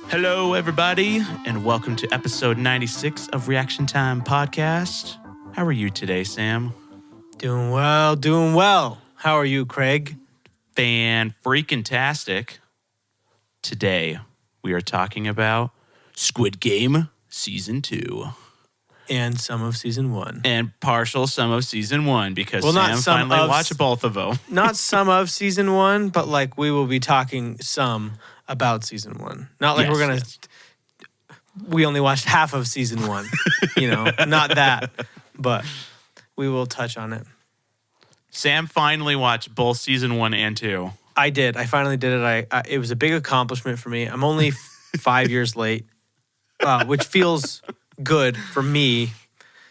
Hello, everybody, and welcome to episode 96 of Reaction Time Podcast. How are you today, Sam? Doing well. How are you, Craig? Fan-freaking-tastic. Today, we are talking about Squid Game Season 2. And some of Season 1. And partial some of Season 1, because not Sam some finally of watched both of them. Not some of Season 1, but like we will be talking some about Season 1. Not like we're going to... We only watched half of Season 1. Not that. But we will touch on it. Sam finally watched both Season 1 and 2. I did. I finally did it. It was a big accomplishment for me. I'm only 5 years late, which feels good for me.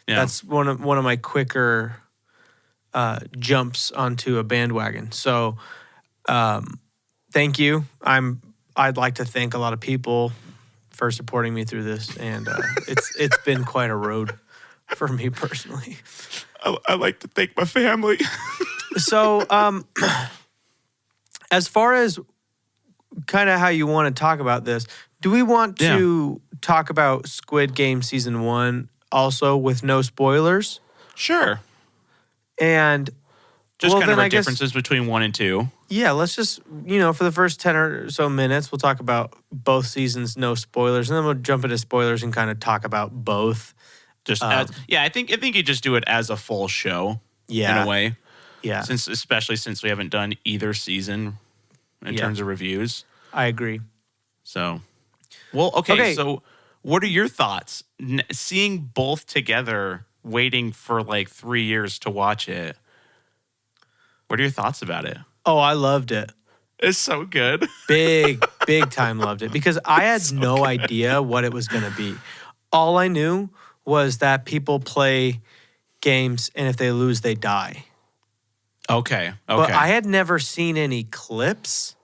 Yeah. That's one of my quicker jumps onto a bandwagon. So, thank you. I'd like to thank a lot of people for supporting me through this, and it's been quite a road for me personally. I like to thank my family. So, as far as kind of how you want to talk about this, do we want to talk about Squid Game Season 1 also with no spoilers? Sure. And just kind of our differences between 1 and 2. Yeah, let's just, for the first 10 or so minutes, we'll talk about both seasons, no spoilers, and then we'll jump into spoilers and kind of talk about both. I think you just do it as a full show in a way. Yeah. Especially since we haven't done either season in terms of reviews. I agree. So, okay. So what are your thoughts? Seeing both together, waiting for like 3 years to watch it. What are your thoughts about it? Oh, I loved it. It's so good. Big time loved it because I had no idea what it was going to be. All I knew was that people play games and if they lose, they die. Okay. But I had never seen any clips.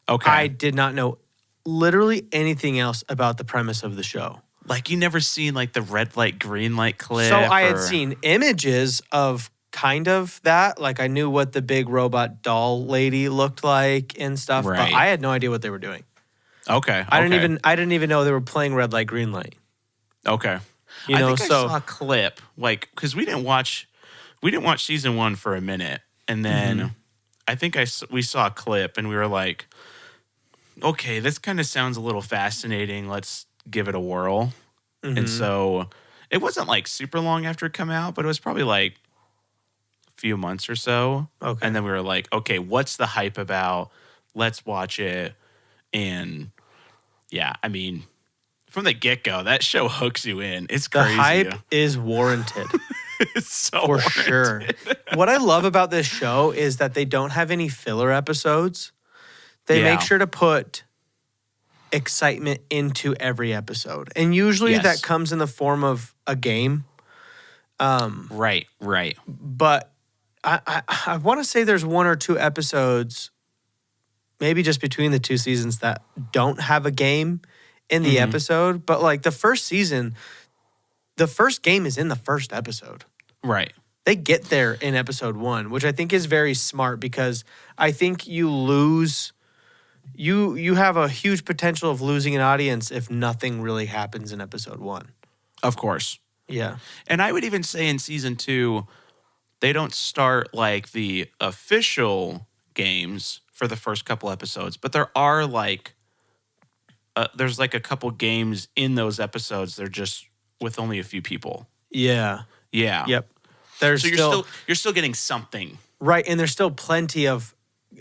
Okay. I did not know literally anything else about the premise of the show. Like you never seen like the red light, green light clip? So I had seen images of kind of that. Like I knew what the big robot doll lady looked like and stuff, but I had no idea what they were doing. Okay. I didn't even know they were playing red light, green light. Okay. I saw a clip, like, because we didn't watch Season 1 for a minute, and then I think we saw a clip, and we were like, okay, this kind of sounds a little fascinating. Let's give it a whirl. Mm-hmm. And so it wasn't like super long after it came out, but it was probably like a few months or so. Okay. And then we were like, okay, what's the hype about? Let's watch it. And yeah, I mean, from the get-go, that show hooks you in. It's crazy. The hype is warranted. It's so for warranted. Sure. What I love about this show is that they don't have any filler episodes. They make sure to put excitement into every episode. And usually that comes in the form of a game. Right. But I want to say there's 1 or 2 episodes, maybe just between the 2 seasons, that don't have a game in the episode. But like the first season, the first game is in the first episode. Right. They get there in episode 1, which I think is very smart because I think you lose... You have a huge potential of losing an audience if nothing really happens in episode 1. Of course. Yeah. And I would even say in Season 2, they don't start like the official games for the first couple episodes, but there are like... there's like a couple games in those episodes. They're just with only a few people. Yeah. Yep. You're still getting something. Right, and there's still plenty of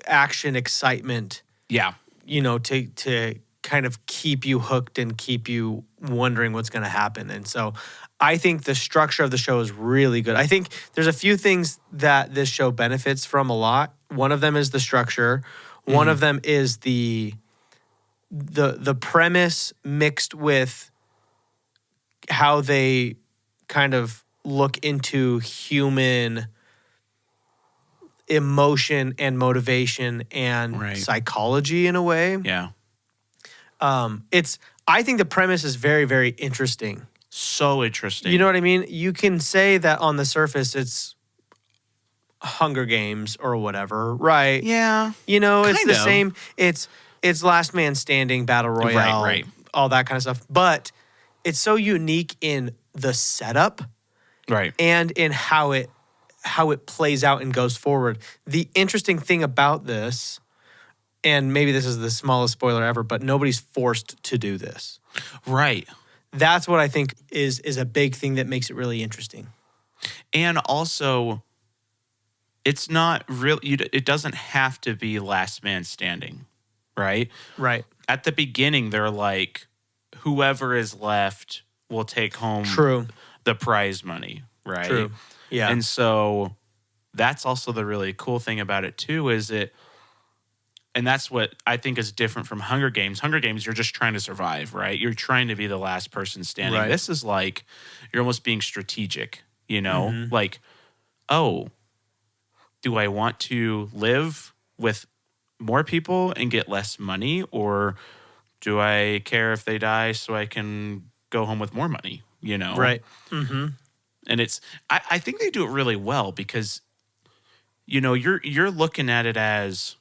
action, excitement. Yeah. To kind of keep you hooked and keep you wondering what's going to happen. And so I think the structure of the show is really good. I think there's a few things that this show benefits from a lot. One of them is the structure. One of them is the premise mixed with how they kind of look into human emotion and motivation and psychology in a way. Yeah. I think the premise is very, very interesting. So interesting. You know what I mean? You can say that on the surface it's Hunger Games or whatever, right? Yeah. You know, it's the same. It's Last Man Standing, Battle Royale. Right. all that kind of stuff. But it's so unique in the setup, right, and in how it plays out and goes forward. The interesting thing about this, and maybe this is the smallest spoiler ever, but nobody's forced to do this. Right. That's what I think is a big thing that makes it really interesting. And also, it's not real. It doesn't have to be last man standing, right? Right. At the beginning, they're like, whoever is left will take home the prize money, right? True. Yeah. And so that's also the really cool thing about it too, is it, and that's what I think is different from Hunger Games. Hunger Games, you're just trying to survive, right? You're trying to be the last person standing. Right. This is like, you're almost being strategic, you know? Mm-hmm. Like, oh, do I want to live with more people and get less money? Or do I care if they die so I can go home with more money, you know? Right. Mm-hmm. And it's, I think they do it really well because, you know, you're looking at it as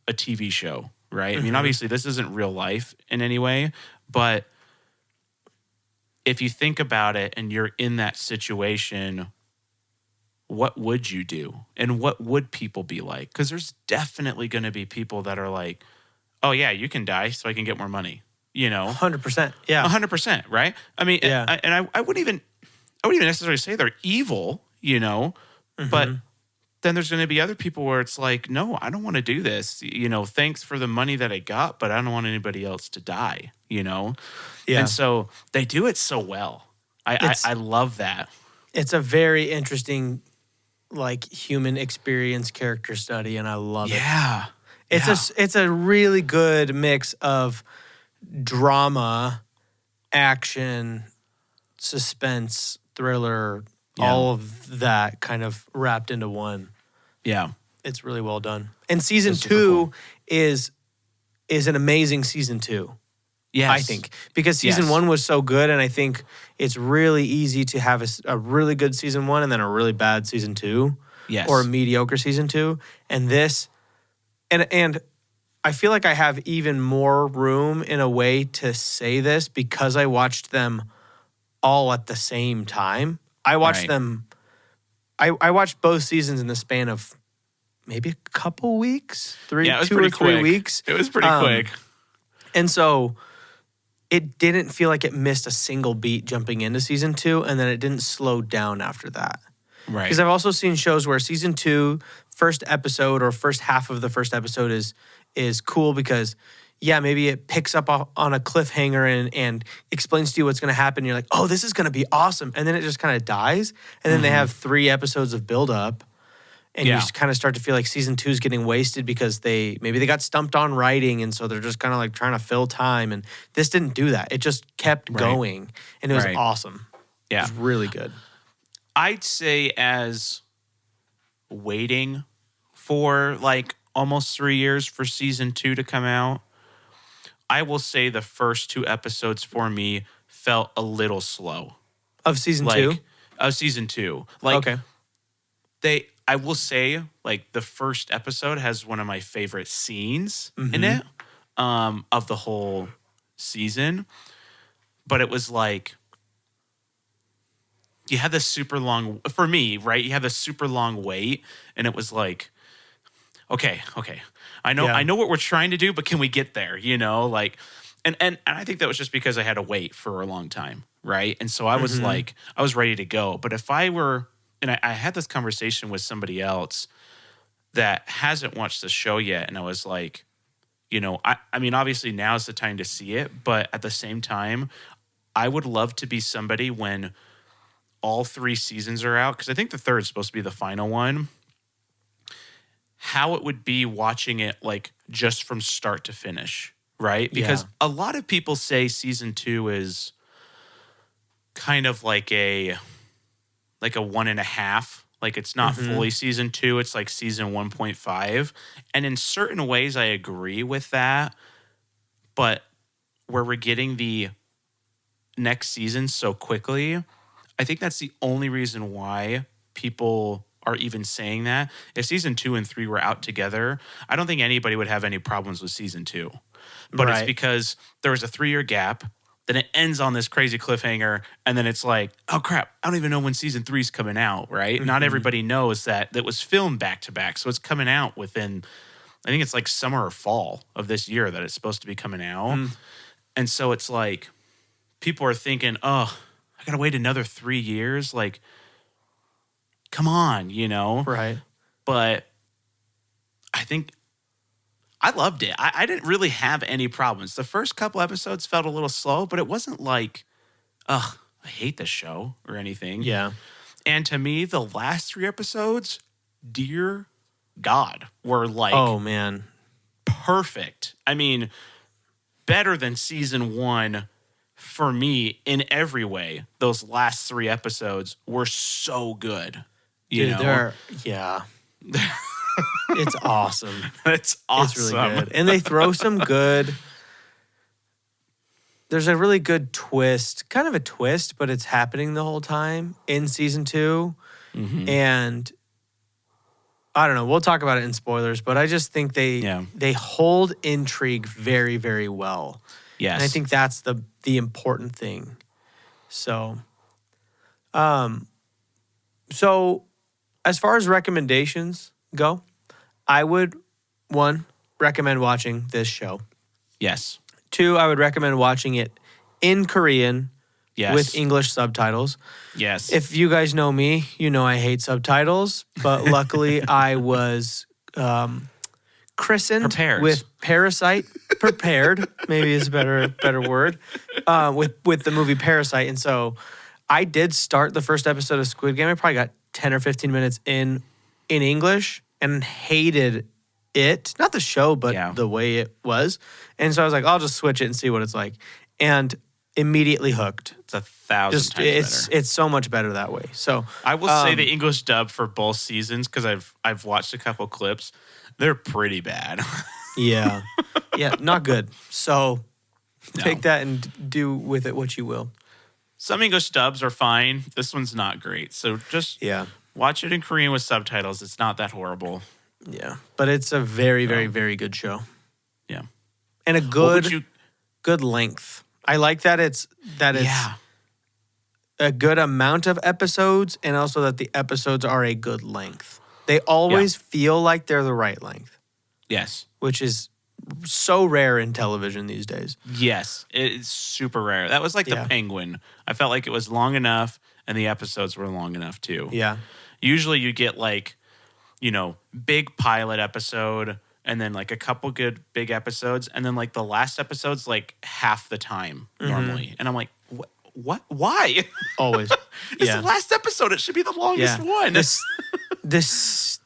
a TV show, right? I mean, obviously this isn't real life in any way, but if you think about it and you're in that situation, what would you do? And what would people be like? Because there's definitely going to be people that are like, oh yeah, you can die so I can get more money, you know? 100%. Yeah. 100%, right? I mean, Yeah. I wouldn't even necessarily say they're evil, you know, but then there's going to be other people where it's like, no, I don't want to do this. You know, thanks for the money that I got, but I don't want anybody else to die, you know? Yeah. And so they do it so well. I love that. It's a very interesting, like, human experience character study, and I love it. Yeah. It's a really good mix of drama, action, suspense, thriller, all of that kind of wrapped into one. Yeah. It's really well done. And season 2 is an amazing season 2. Yes. I think. Because season 1 was so good, and I think it's really easy to have a really good season 1 and then a really bad season 2. Yes. Or a mediocre season 2. And this, and I feel like I have even more room in a way to say this because I watched them all at the same time. I watched them. I watched both seasons in the span of maybe a couple weeks, 2 or 3 weeks. It was pretty quick. And so it didn't feel like it missed a single beat jumping into season 2, and then it didn't slow down after that. Right. Because I've also seen shows where season 2, first episode or first half of the first episode is cool because, yeah, maybe it picks up on a cliffhanger and explains to you what's going to happen. You're like, oh, this is going to be awesome. And then it just kind of dies. And then they have 3 episodes of buildup. And you just kind of start to feel like season 2 is getting wasted because maybe they got stumped on writing. And so they're just kind of like trying to fill time. And this didn't do that. It just kept going. And it was awesome. Yeah. It was really good. I'd say as waiting for like almost 3 years for season 2 to come out, I will say the first 2 episodes for me felt a little slow. Of season 2? Of season 2. Like, okay. I will say, like, the first episode has one of my favorite scenes in it of the whole season. But it was like, you had this super long, for me, right? You had this super long wait, and it was like, okay. I know what we're trying to do, but can we get there? You know, like, and I think that was just because I had to wait for a long time, right? And so I was like, I was ready to go. But if I were, and I had this conversation with somebody else that hasn't watched the show yet, and I was like, you know, I mean, obviously now's the time to see it, but at the same time, I would love to be somebody when all 3 seasons are out, because I think the 3rd is supposed to be the final one, how it would be watching it like just from start to finish, right? Because a lot of people say season 2 is kind of like a 1.5. Like, it's not fully season 2. It's like season 1.5. And in certain ways, I agree with that. But where we're getting the next season so quickly, I think that's the only reason why people are even saying that. If season 2 and 3 were out together, I don't think anybody would have any problems with season 2. but it's because there was a 3-year gap. Then it ends on this crazy cliffhanger, and then it's like, oh crap, I don't even know when season 3 is coming out, right? Mm-hmm. Not everybody knows that was filmed back to back, so it's coming out within, I think it's like summer or fall of this year that it's supposed to be coming out. And so it's like, people are thinking, oh, I gotta wait another 3 years? Like, come on, you know? Right. But I think I loved it. I didn't really have any problems. The first couple episodes felt a little slow, but it wasn't like, ugh, I hate this show or anything. Yeah. And to me, the last 3 episodes, dear God, were like, oh man, perfect. I mean, better than season 1 for me in every way. Those last 3 episodes were so good. You know? Yeah. It's awesome. It's awesome. It's really good. And they throw some good. There's a really good twist, kind of a twist, but it's happening the whole time in season 2. Mm-hmm. And I don't know. We'll talk about it in spoilers, but I just think they hold intrigue very, very well. Yes. And I think that's the important thing. So, as far as recommendations go, I would, 1, recommend watching this show. Yes. 2, I would recommend watching it in Korean with English subtitles. Yes. If you guys know me, you know I hate subtitles, but luckily I was christened with Parasite. Prepared, maybe is a better word, with the movie Parasite. And so I did start the first episode of Squid Game. I probably got 10 or 15 minutes in English and hated it. Not the show, but the way it was. And so I was like, I'll just switch it and see what it's like. And immediately hooked. It's 1,000 times better. It's so much better that way. So I will say the English dub for both seasons, because I've watched a couple clips, they're pretty bad. Yeah. Yeah, not good. So take that and do with it what you will. Some English dubs are fine. This one's not great. So just watch it in Korean with subtitles. It's not that horrible. Yeah. But it's a very, very, very good show. Yeah. And a good length. I like that it's a good amount of episodes, and also that the episodes are a good length. They always feel like they're the right length. Yes. Which is so rare in television these days. Yes. It's super rare. That was like the Penguin. I felt like it was long enough, and the episodes were long enough too. Yeah. Usually you get like, big pilot episode, and then like a couple good big episodes, and then like the last episode's like half the time normally. And I'm like, what? Why? Always. It's the last episode. It should be the longest one.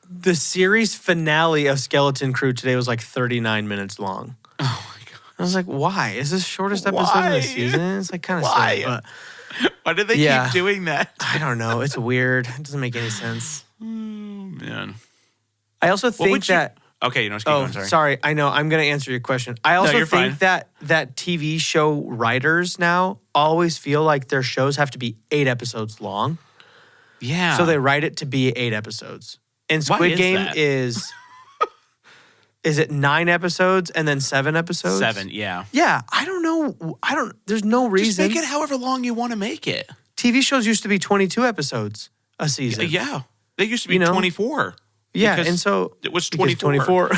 The series finale of Skeleton Crew today was like 39 minutes long. Oh my God. I was like, why? Is this shortest episode of the season? It's like kind of silly. But why do they keep doing that? I don't know. It's weird. It doesn't make any sense. Oh, man. I also think that... Okay, keep going, sorry. I know. I'm going to answer your question. I also think that TV show writers now always feel like their shows have to be 8 episodes long. Yeah. So they write it to be 8 episodes. And Squid Game is it 9 episodes and then 7 episodes? 7, yeah. Yeah. I don't know. There's no reason. Just make it however long you want to make it. TV shows used to be 22 episodes a season. Yeah. They used to be 24. Yeah, and so it was 24.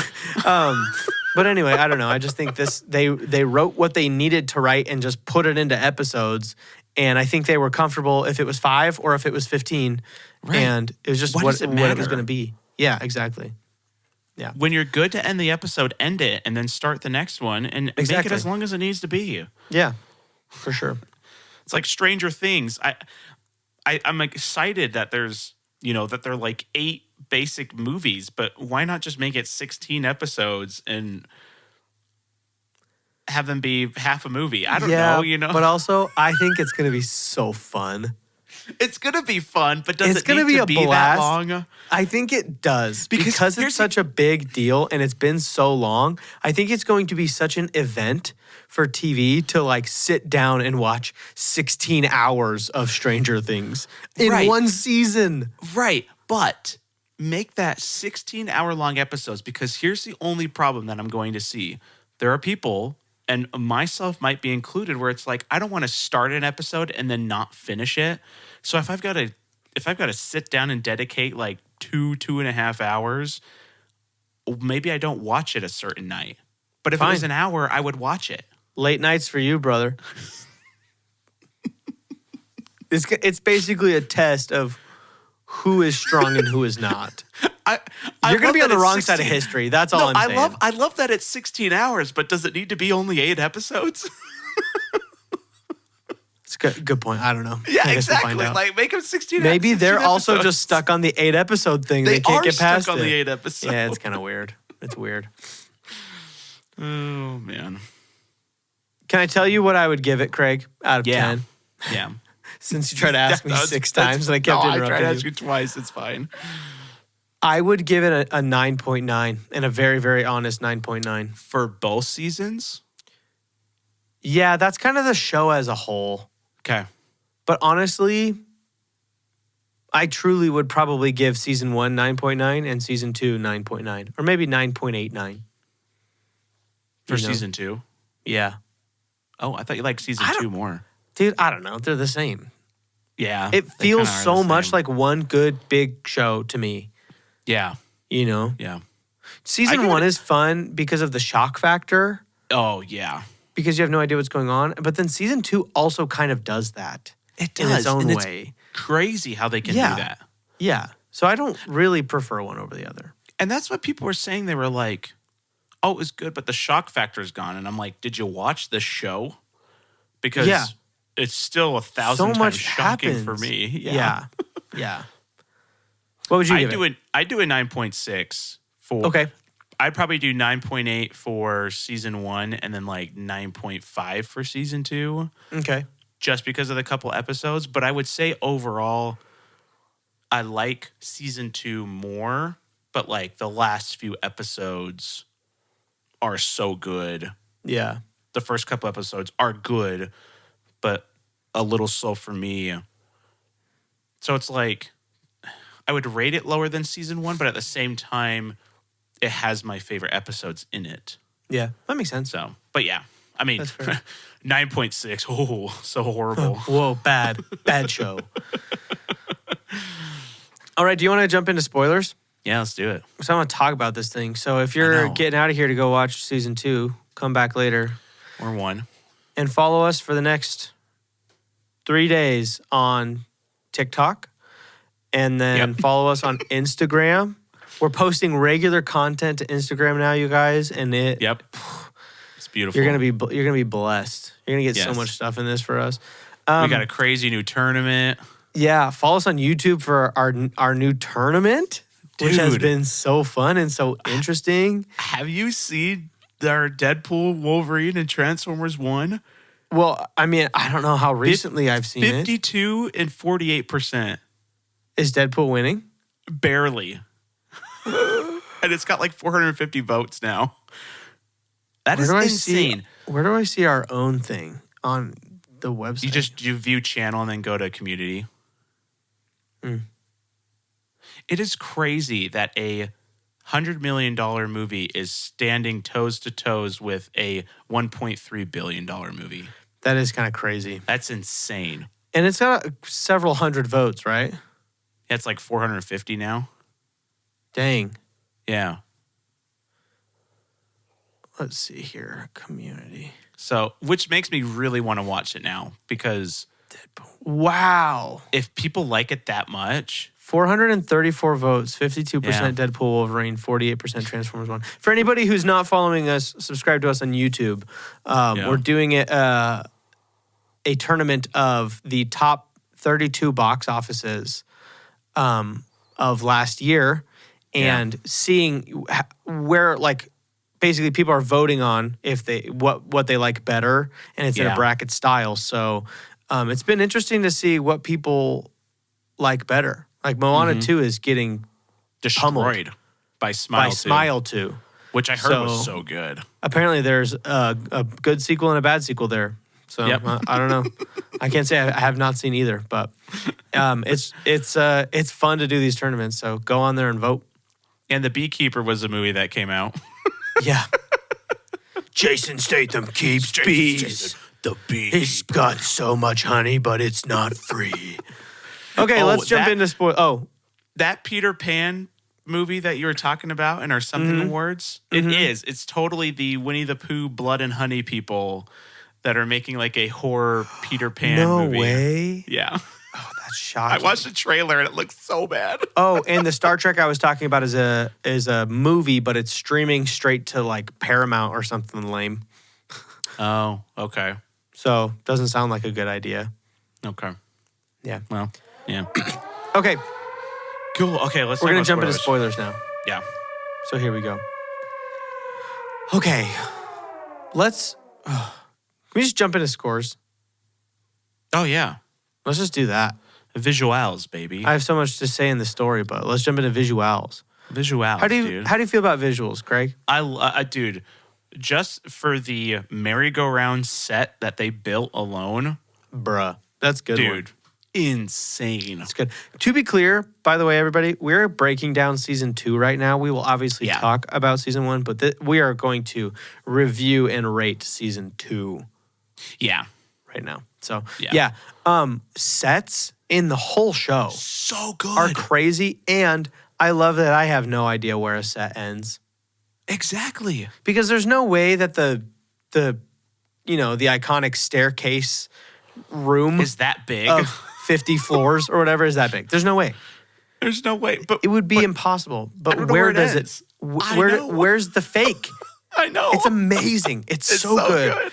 But anyway, I don't know. I just think they wrote what they needed to write and just put it into episodes. And I think they were comfortable if it was 5 or if it was 15. Right. And it was just what it was going to be. Yeah, exactly. Yeah. When you're good to end the episode, end it and then start the next one and make it as long as it needs to be. Yeah, for sure. It's like Stranger Things. I'm excited that there's, that they're like 8 basic movies, but why not just make it 16 episodes and have them be half a movie? I don't know, But also, I think it's going to be so fun. It's going to be fun, but does it need to be that long? I think it does. Because it's such a big deal and it's been so long, I think it's going to be such an event for TV to like sit down and watch 16 hours of Stranger Things in one season. Right, but make that 16-hour-long episodes, because here's the only problem that I'm going to see. there are people, and myself might be included, where it's like, I don't want to start an episode and then not finish it. So if I've got to sit down and dedicate like 2.5 hours, maybe I don't watch it a certain night. But if it was an hour, I would watch it. Late nights for you, brother. It's basically a test of who is strong and who is not. You're going to be on the wrong side of history. That's all I'm saying. I love that it's 16 hours, but does it need to be only 8 episodes? It's a good point. I don't know. Yeah, exactly. Like, make them 16 Maybe they're also just stuck on the 8 episode thing. They can't get past stuck on the 8 episodes. Yeah, it's kind of weird. It's weird. Oh, man. Can I tell you what I would give it, Craig, out of 10? Yeah. Since you tried to ask me 6 times and I kept interrupting you. I tried to ask you twice. It's fine. I would give it a 9.9 and a very, very honest 9.9. For both seasons? Yeah, that's kind of the show as a whole. Okay. But honestly, I truly would probably give season 1 9.9 and season 2 9.9. Or maybe 9.89. For season 2? Yeah. Oh, I thought you liked season 2 more. Dude, I don't know. They're the same. Yeah. It feels so much like one good big show to me. Yeah. You know? Yeah. Season 1 is fun because of the shock factor. Oh, yeah. Because you have no idea what's going on. But then season 2 also kind of does that. It does. In its own way. It's crazy how they can do that. Yeah. So I don't really prefer one over the other. And that's what people were saying. They were like, oh, it was good, but the shock factor is gone. And I'm like, did you watch the show? Because it's still 1,000 times shocking for me. Yeah. Yeah. What would you give it? I do a 9.6 for... Okay. I'd probably do 9.8 for season 1 and then like 9.5 for season 2. Okay. Just because of the couple episodes. But I would say overall, I like season 2 more. But like the last few episodes are so good. Yeah. The first couple episodes are good, but a little slow for me. So it's like, I would rate it lower than season 1, but at the same time, it has my favorite episodes in it. Yeah, that makes sense. So, but yeah, I mean, 9.6. Oh, so horrible. Whoa, bad show. All right, do you want to jump into spoilers? Yeah, let's do it. So I want to talk about this thing. So if you're getting out of here to go watch season 2, come back later. Or 1. And follow us for the next 3 days on TikTok. And then follow us on Instagram. We're posting regular content to Instagram now, you guys. And it's beautiful. You're gonna be blessed. You're gonna get so much stuff in this for us. We got a crazy new tournament. Yeah, follow us on YouTube for our new tournament. Dude, which has been so fun and so interesting. Have you seen our Deadpool, Wolverine, and Transformers 1? Well, I mean, I don't know how recently I've seen 52 and 48%. Is Deadpool winning? Barely. And it's got like 450 votes now. That is insane. Where do I see our own thing on the website? You view channel and then go to community. It is crazy that a $100 million movie is standing toes to toes with a $1.3 billion movie. That is kind of crazy. That's insane. And it's got several hundred votes, right? Yeah, it's like 450 now. Dang. Yeah. Let's see here. Community. So, which makes me really want to watch it now because... Deadpool. Wow. If people like it that much... 434 votes, 52% Deadpool, Wolverine, 48% Transformers 1. For anybody who's not following us, subscribe to us on YouTube. We're doing a tournament of the top 32 box offices of last year and seeing where, like, basically people are voting on if they what they like better, and it's in a bracket style. So it's been interesting to see what people like better. Like Moana 2 is getting destroyed by Smile 2. Which I heard was so good. Apparently there's a good sequel and a bad sequel there. So I don't know. I can't say I have not seen either, but it's fun to do these tournaments. So go on there and vote. And The Beekeeper was a movie that came out. Yeah. Jason Statham keeps bees. The bee. He's got so much honey, but it's not free. Okay, let's jump into spoil. Oh, that Peter Pan movie that you were talking about in our something awards. It is. It's totally the Winnie the Pooh Blood and Honey people that are making like a horror Peter Pan movie. No way. Yeah. Oh, that's shocking. I watched the trailer and it looks so bad. Oh, and the Star Trek I was talking about is a movie, but it's streaming straight to like Paramount or something lame. Oh, okay. So doesn't sound like a good idea. Okay. Yeah. Well, yeah. Okay. Cool. Okay, We're going to jump into spoilers now. Yeah. So here we go. Okay. Let's... can we just jump into scores? Oh, yeah. Let's just do that. Visuals, baby. I have so much to say in the story, but let's jump into visuals. Visuals, Dude. How do you feel about visuals, Craig? Dude, just for the merry-go-round set that they built alone. Bruh. That's good. Dude. Insane. That's good. To be clear, by the way, everybody, we're breaking down season 2 right now. We will obviously talk about season 1, but we are going to review and rate season 2. Yeah. Right now. So, yeah. Sets in the whole show so good are crazy, and I love that I have no idea where a set ends. Exactly. Because there's no way that the iconic staircase room is that big. Of 50 floors or whatever is that big. There's no way. There's no way. But it would be impossible. But where does it? Where's the fake? I know. It's amazing. It's so good.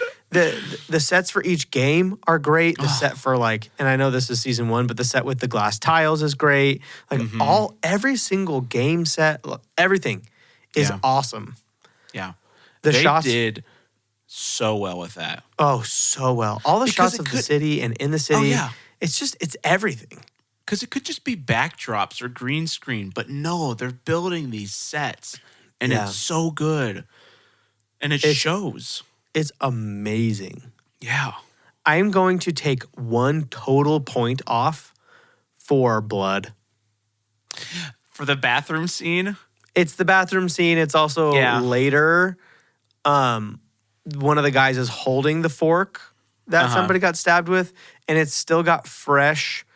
The sets for each game are great. The set for and I know this is season 1, but the set with the glass tiles is great. Like every single game set, everything is awesome. Yeah. They shots did so well with that. Oh, so well. All the shots of the city and in the city. Oh, yeah. It's everything. Because it could just be backdrops or green screen, but no, they're building these sets, and it's so good, and it shows. It's amazing. Yeah. I'm going to take 1 total point off for blood. For the bathroom scene? It's the bathroom scene. It's also later. One of the guys is holding the fork that somebody got stabbed with, and it's still got fresh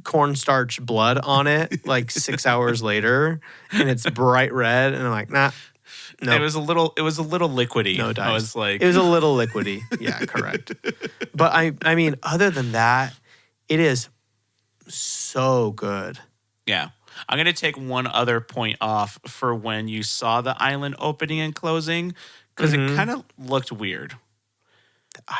cornstarch blood on it, like 6 hours later, and it's bright red. And I'm like, nah, no. It was a little liquidy. No dice. I was like, it was a little liquidy. Yeah, correct. But I mean, other than that, it is so good. Yeah. I'm going to take 1 other point off for when you saw the island opening and closing, because it kind of looked weird.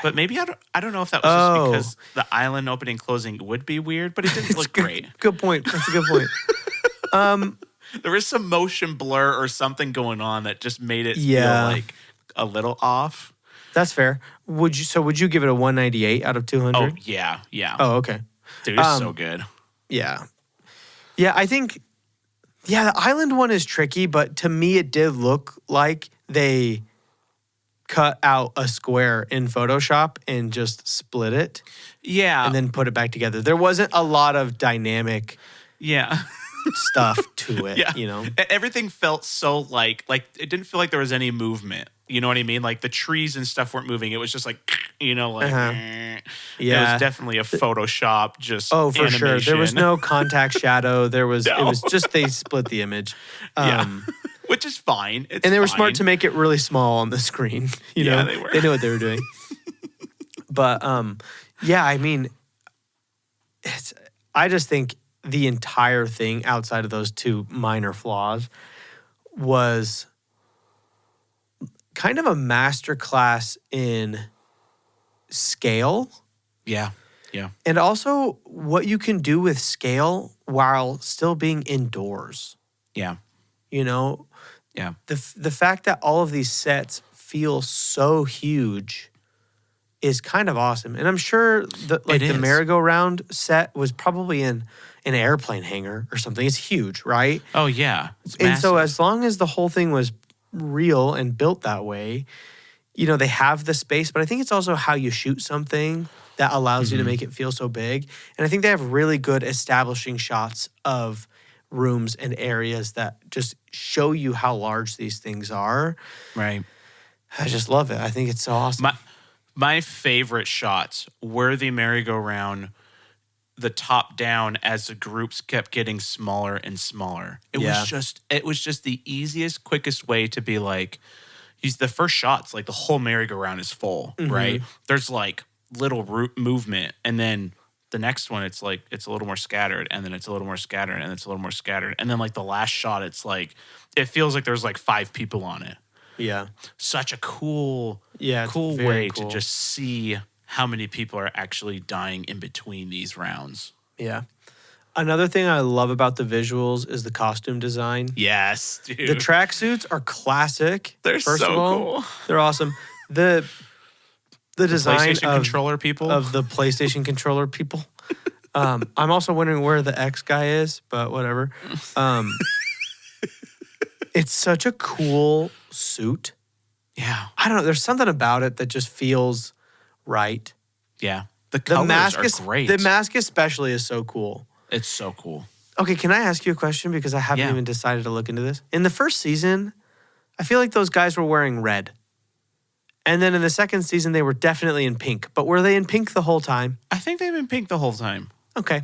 But maybe I don't know if that was just because the island opening and closing would be weird, but it didn't look great. Good point. That's a good point. There was some motion blur or something going on that just made it feel like a little off. That's fair. Would you give it a 198 out of 200? Oh, yeah. Oh, okay. Dude, it's so good. Yeah. Yeah, I think, the island one is tricky, but to me it did look like they cut out a square in Photoshop and just split it. Yeah. And then put it back together. There wasn't a lot of dynamic stuff to it, you know? Everything felt so like it didn't feel like there was any movement. You know what I mean? Like the trees and stuff weren't moving. It was just like, it was definitely a Photoshop for animation. sure. There was no contact shadow. It was just they split the image. Which is fine. And they were smart to make it really small on the screen. You know, they were. They knew what they were doing. But I mean, I just think the entire thing outside of those 2 minor flaws was kind of a masterclass in scale. Yeah. And also what you can do with scale while still being indoors. Yeah. You know? Yeah. The fact that all of these sets feel so huge is kind of awesome. And I'm sure the merry-go-round set was probably in an airplane hangar or something. It's huge, right? Oh, yeah. It's and massive. so as long as the whole thing was real and built that way, you know, they have the space, but I think it's also how you shoot something that allows you to make it feel so big. And I think they have really good establishing shots of rooms and areas that just show you how large these things are. Right. I just love it. I think it's so awesome. My favorite shots were the merry-go-round, the top down as the groups kept getting smaller and smaller. It was just the easiest, quickest way to be like, the first shot's like the whole merry-go-round is full, right? There's like little movement, and then the next one it's like it's a little more scattered, and then it's a little more scattered, and it's a little more scattered, and then like the last shot, it's like it feels like there's like 5 people on it. Yeah, such a cool way to just see how many people are actually dying in between these rounds. Yeah. Another thing I love about the visuals is the costume design. Yes, dude. The tracksuits are classic. They're first so of all. Cool. They're awesome. The design controller people of the PlayStation controller people. I'm also wondering where the X guy is, but whatever. It's such a cool suit. Yeah. I don't know. There's something about it that just feels right. Yeah. The colors are great. The mask especially is so cool. It's so cool. Okay, can I ask you a question? Because I haven't even decided to look into this. In the first season, I feel like those guys were wearing red. And then in the second season, they were definitely in pink. But were they in pink the whole time? I think they've been pink the whole time. Okay.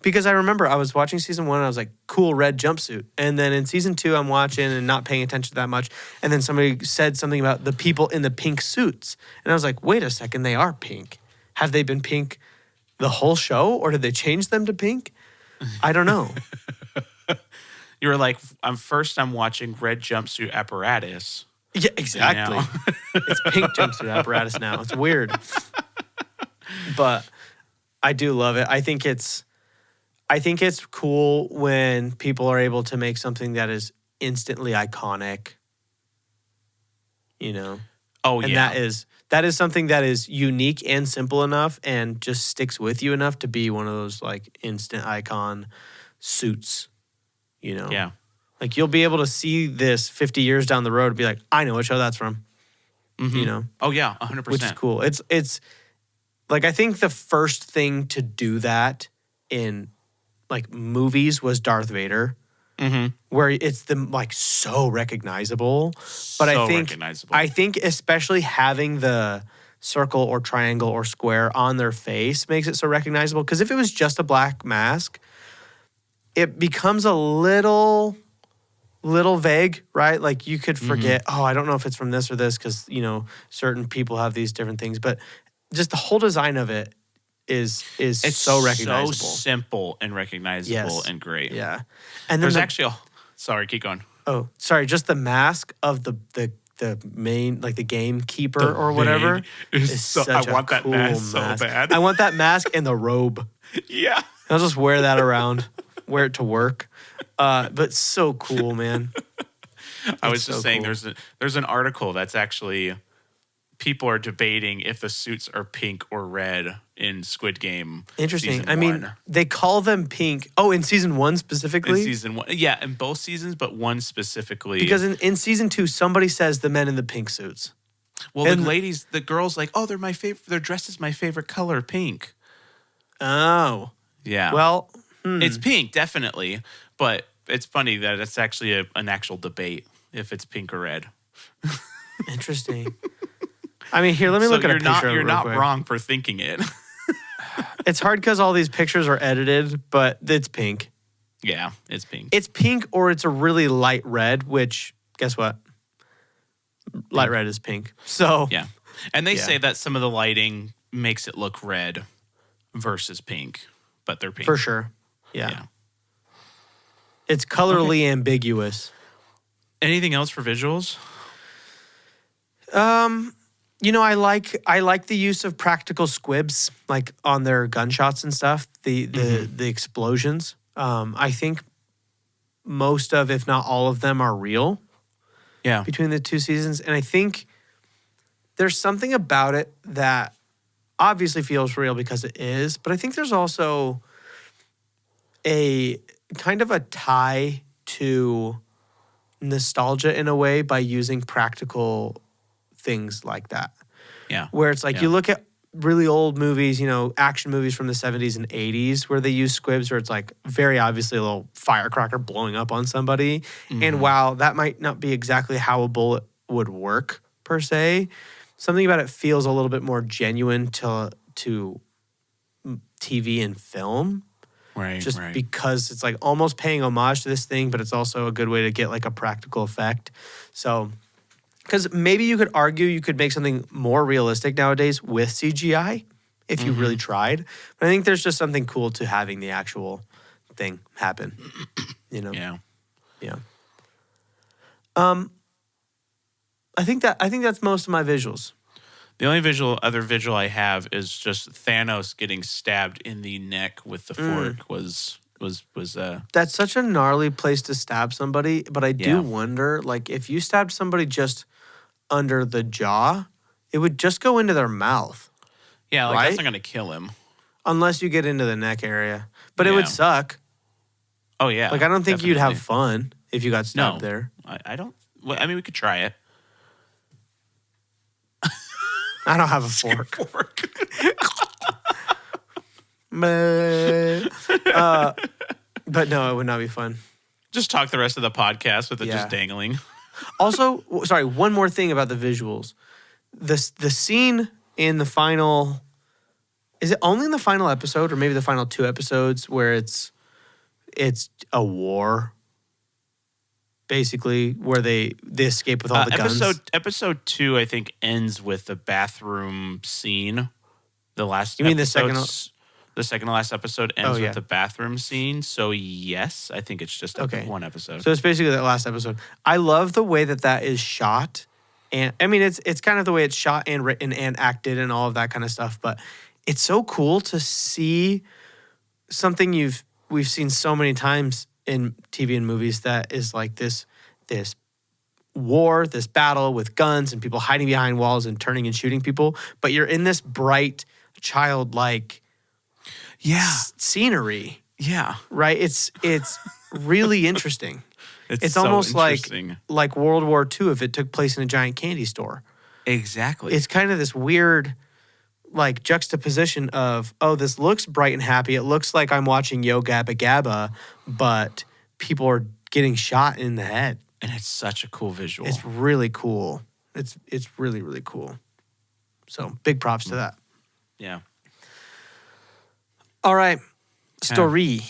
Because I remember I was watching season 1 and I was like, cool red jumpsuit. And then in season 2, I'm watching and not paying attention to that much. And then somebody said something about the people in the pink suits. And I was like, wait a second, they are pink. Have they been pink the whole show, or did they change them to pink? I don't know. You were like, I'm watching red jumpsuit apparatus. Yeah, exactly. It's pink jumpsuit apparatus now. It's weird. But I do love it. I think it's cool when people are able to make something that is instantly iconic. You know? Oh, and that is something that is unique and simple enough and just sticks with you enough to be one of those like instant icon suits, you know? Yeah. Like you'll be able to see this 50 years down the road and be like, I know what show that's from, you know? Oh yeah, 100%. Which is cool. It's like, I think the first thing to do that in like movies was Darth Vader. Where it's like so recognizable. But I think especially having the circle or triangle or square on their face makes it so recognizable. Because if it was just a black mask, it becomes a little vague, right? Like you could forget, I don't know if it's from this or this because, you know, certain people have these different things. But just the whole design of it is so recognizable. So simple and recognizable and great. Yeah. And then sorry, keep going. Oh, sorry, just the mask of the main, like the gamekeeper or whatever. Is such I want that cool mask so bad. I want that mask and the robe. Yeah. I'll just wear that around, wear it to work. But so cool, man. I was just saying there's an article that's actually people are debating if the suits are pink or red in Squid Game. Interesting. I mean, they call them pink. Oh, in season 1 specifically? In season 1. Yeah, in both seasons, but one specifically. Because in season 2, somebody says the men in the pink suits. Well, the girls like, they're my favorite. Their dress is my favorite color, pink. Oh. Yeah. Well, it's pink, definitely. But it's funny that it's actually an actual debate if it's pink or red. Interesting. I mean, here, let me look at a picture. You're not wrong for thinking it. It's hard because all these pictures are edited, but it's pink. Yeah, it's pink. It's pink or it's a really light red, which, guess what? Light red is pink. So yeah. And they say that some of the lighting makes it look red versus pink, but they're pink. For sure. Yeah. It's colorly ambiguous. Anything else for visuals? You know, I like the use of practical squibs, like on their gunshots and stuff. The explosions. I think most of, if not all of them, are real. Yeah. Between the 2 seasons, and I think there's something about it that obviously feels real because it is, but I think there's also a kind of a tie to nostalgia in a way by using practical things like that. Yeah. Where it's like you look at really old movies, action movies from the 70s and 80s where they use squibs where it's like very obviously a little firecracker blowing up on somebody. Mm-hmm. And while that might not be exactly how a bullet would work per se, something about it feels a little bit more genuine to TV and film. Right, just right. because it's like almost paying homage to this thing, but it's also a good way to get like a practical effect. So, because maybe you could argue you could make something more realistic nowadays with CGI if you really tried. But I think there's just something cool to having the actual thing happen. Yeah. Yeah. I think that's most of my visuals. The only other visual I have is just Thanos getting stabbed in the neck with the fork was That's such a gnarly place to stab somebody, but I do wonder, like, if you stabbed somebody just under the jaw, it would just go into their mouth. Yeah, like right? that's not gonna kill him. Unless you get into the neck area. But it would suck. Oh yeah. Like I don't think you'd definitely. have fun if you got stabbed there. I don't I mean we could try it. I don't have a fork. But no, it would not be fun. Just talk the rest of the podcast with it just dangling. Also, sorry, one more thing about the visuals. The scene in the final, is it only in the final episode or maybe the final 2 episodes where it's a war? Basically, where they escape with all the guns. Episode 2, I think, ends with the bathroom scene. The last. You mean the second to last episode ends with the bathroom scene. So yes, I think it's just one episode. So it's basically that last episode. I love the way that is shot, and I mean it's kind of the way it's shot and written and acted and all of that kind of stuff. But it's so cool to see something we've seen so many times in TV and movies that is like this war, this battle with guns and people hiding behind walls and turning and shooting people. But you're in this bright, childlike scenery. Yeah. Right? It's really interesting. It's so almost like World War II if it took place in a giant candy store. Exactly. It's kind of this weird like juxtaposition of, oh, this looks bright and happy. It looks like I'm watching Yo Gabba Gabba, but people are getting shot in the head. And it's such a cool visual. It's really cool. It's really, really cool. So big props to that. Yeah. All right. Story.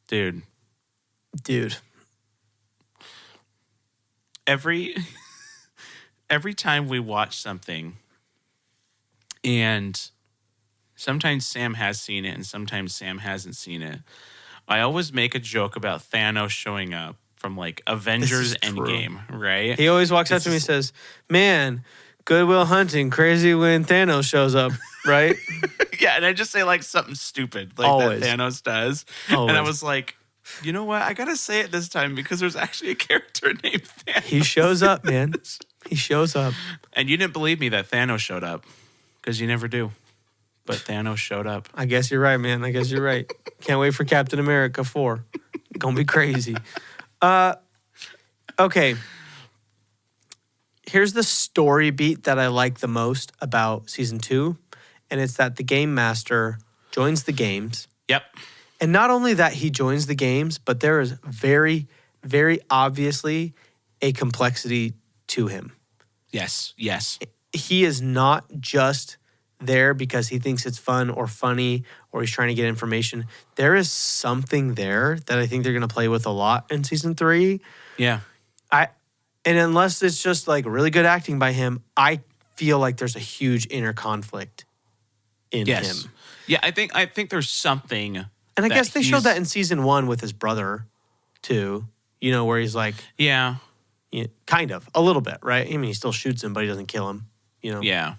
Dude. Every time we watch something, and sometimes Sam has seen it and sometimes Sam hasn't seen it, I always make a joke about Thanos showing up from like Avengers Endgame, right? He always walks up to me and says, man, Good Will Hunting, crazy when Thanos shows up, right? Yeah, and I just say like something stupid like always. that Thanos does. Always. And I was like, you know what? I got to say it this time because there's actually a character named Thanos. He shows up, man. He shows up. And you didn't believe me that Thanos showed up because you never do. But Thanos showed up. I guess you're right, man. I guess you're right. Can't wait for Captain America 4. Gonna be crazy. Okay. Here's the story beat that I like the most about season 2. And it's that the game master joins the games. Yep. And not only that he joins the games, but there is very, very obviously a complexity to him. Yes. He is not just there because he thinks it's fun or funny or he's trying to get information. There is something there that I think they're going to play with a lot in season 3. Yeah. And unless it's just like really good acting by him, I feel like there's a huge inner conflict in him. Yeah, I think there's something. And I guess they showed that in season 1 with his brother too, where he's like, kind of, a little bit, right? I mean, he still shoots him, but he doesn't kill him, Yeah.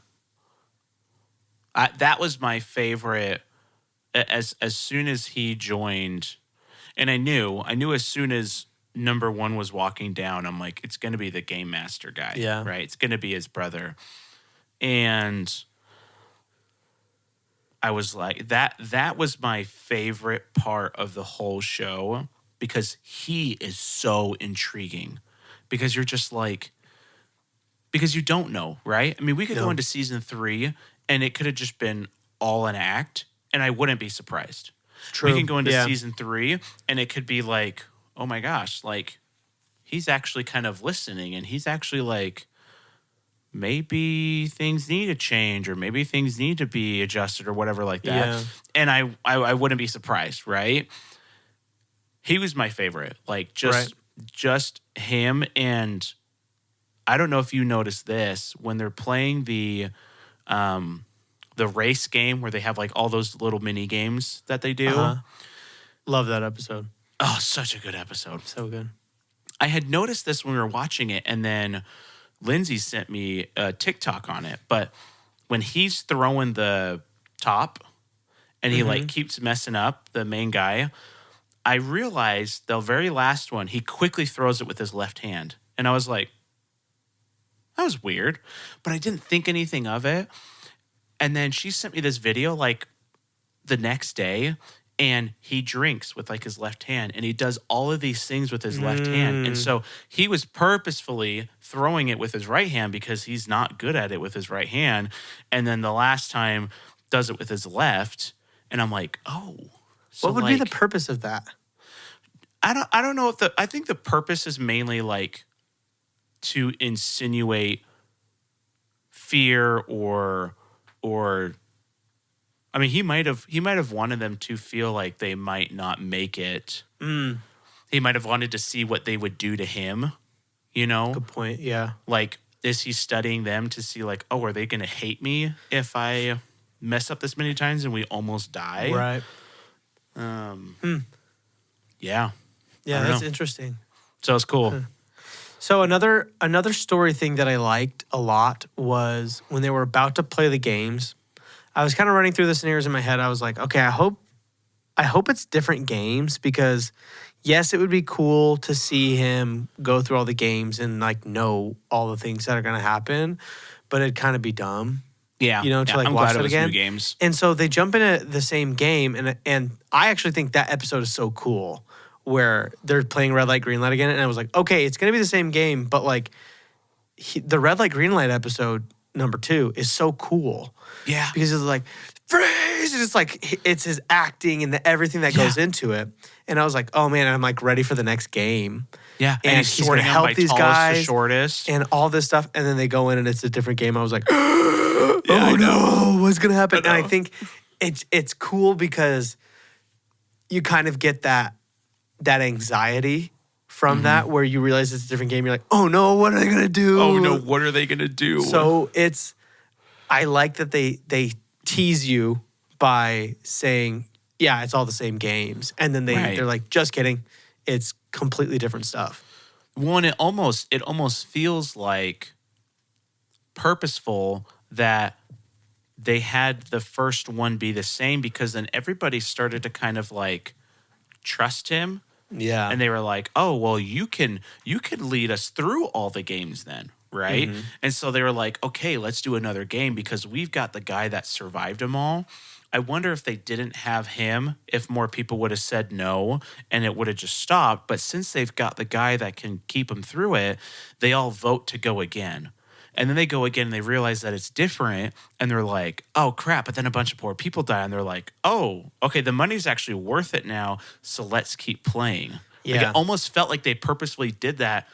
That was my favorite. As soon as he joined, and I knew as soon as number 1 was walking down, I'm like, it's going to be the game master guy, right? It's going to be his brother, and I was like, that was my favorite part of the whole show because he is so intriguing. Because you're just like, because you don't know, right? I mean, we could go into season 3 and it could have just been all an act, and I wouldn't be surprised. True. We can go into season 3 and it could be like, oh my gosh, like he's actually kind of listening, and he's actually like, maybe things need to change, or maybe things need to be adjusted, or whatever like that. Yeah. And I wouldn't be surprised, right? He was my favorite. Like just him. And I don't know if you noticed this when they're playing the race game where they have like all those little mini games that they do. Love that episode. Oh, such a good episode. So good. I had noticed this when we were watching it, and then Lindsay sent me a TikTok on it. But when he's throwing the top and he like keeps messing up, the main guy, I realized the very last one, he quickly throws it with his left hand. And I was like, that was weird. But I didn't think anything of it. And then she sent me this video like the next day, and he drinks with like his left hand, and he does all of these things with his left hand. And so he was purposefully throwing it with his right hand because he's not good at it with his right hand. And then the last time does it with his left. And I'm like, oh. So what would be the purpose of that? I don't know if I think the purpose is mainly like to insinuate fear or I mean, he might have wanted them to feel like they might not make it. He might have wanted to see what they would do to him, you know? Good point, yeah. Like, is he studying them to see like, oh, are they going to hate me if I mess up this many times and we almost die? Right. Yeah. Yeah, that's interesting. So it's cool. So another story thing that I liked a lot was when they were about to play the games. I was kind of running through the scenarios in my head. I was like, okay, I hope it's different games, because yes, it would be cool to see him go through all the games and like know all the things that are going to happen, but it'd kind of be dumb. Yeah. You know, to like I'm watch glad it again. New games. And so they jump into the same game, and I actually think that episode is so cool where they're playing red light, green light again, and I was like, okay, it's going to be the same game, but like the red light, green light episode number 2 is so cool. Yeah. Because it's like, freeze! It's like, it's his acting and everything that goes into it. And I was like, oh man, I'm like ready for the next game. Yeah. And he's going to help these guys. To shortest. And all this stuff. And then they go in and it's a different game. I was like, oh no, what's going to happen? And I think it's cool because you kind of get that anxiety from that, where you realize it's a different game. You're like, oh no, what are they going to do? Oh no, what are they going to do? So I like that they tease you by saying, yeah, it's all the same games. And then they're like, just kidding. It's completely different stuff. One, it almost feels like purposeful that they had the first one be the same, because then everybody started to kind of like trust him. Yeah. And they were like, oh, well, you can lead us through all the games then, right? And so they were like, okay, let's do another game because we've got the guy that survived them all. I wonder if they didn't have him, if more people would have said no and it would have just stopped. But since they've got the guy that can keep them through it, they all vote to go again. And then they go again and they realize that it's different. And they're like, oh, crap. But then a bunch of poor people die. And they're like, oh, okay, the money's actually worth it now. So let's keep playing. Yeah. Like, it almost felt like they purposefully did that,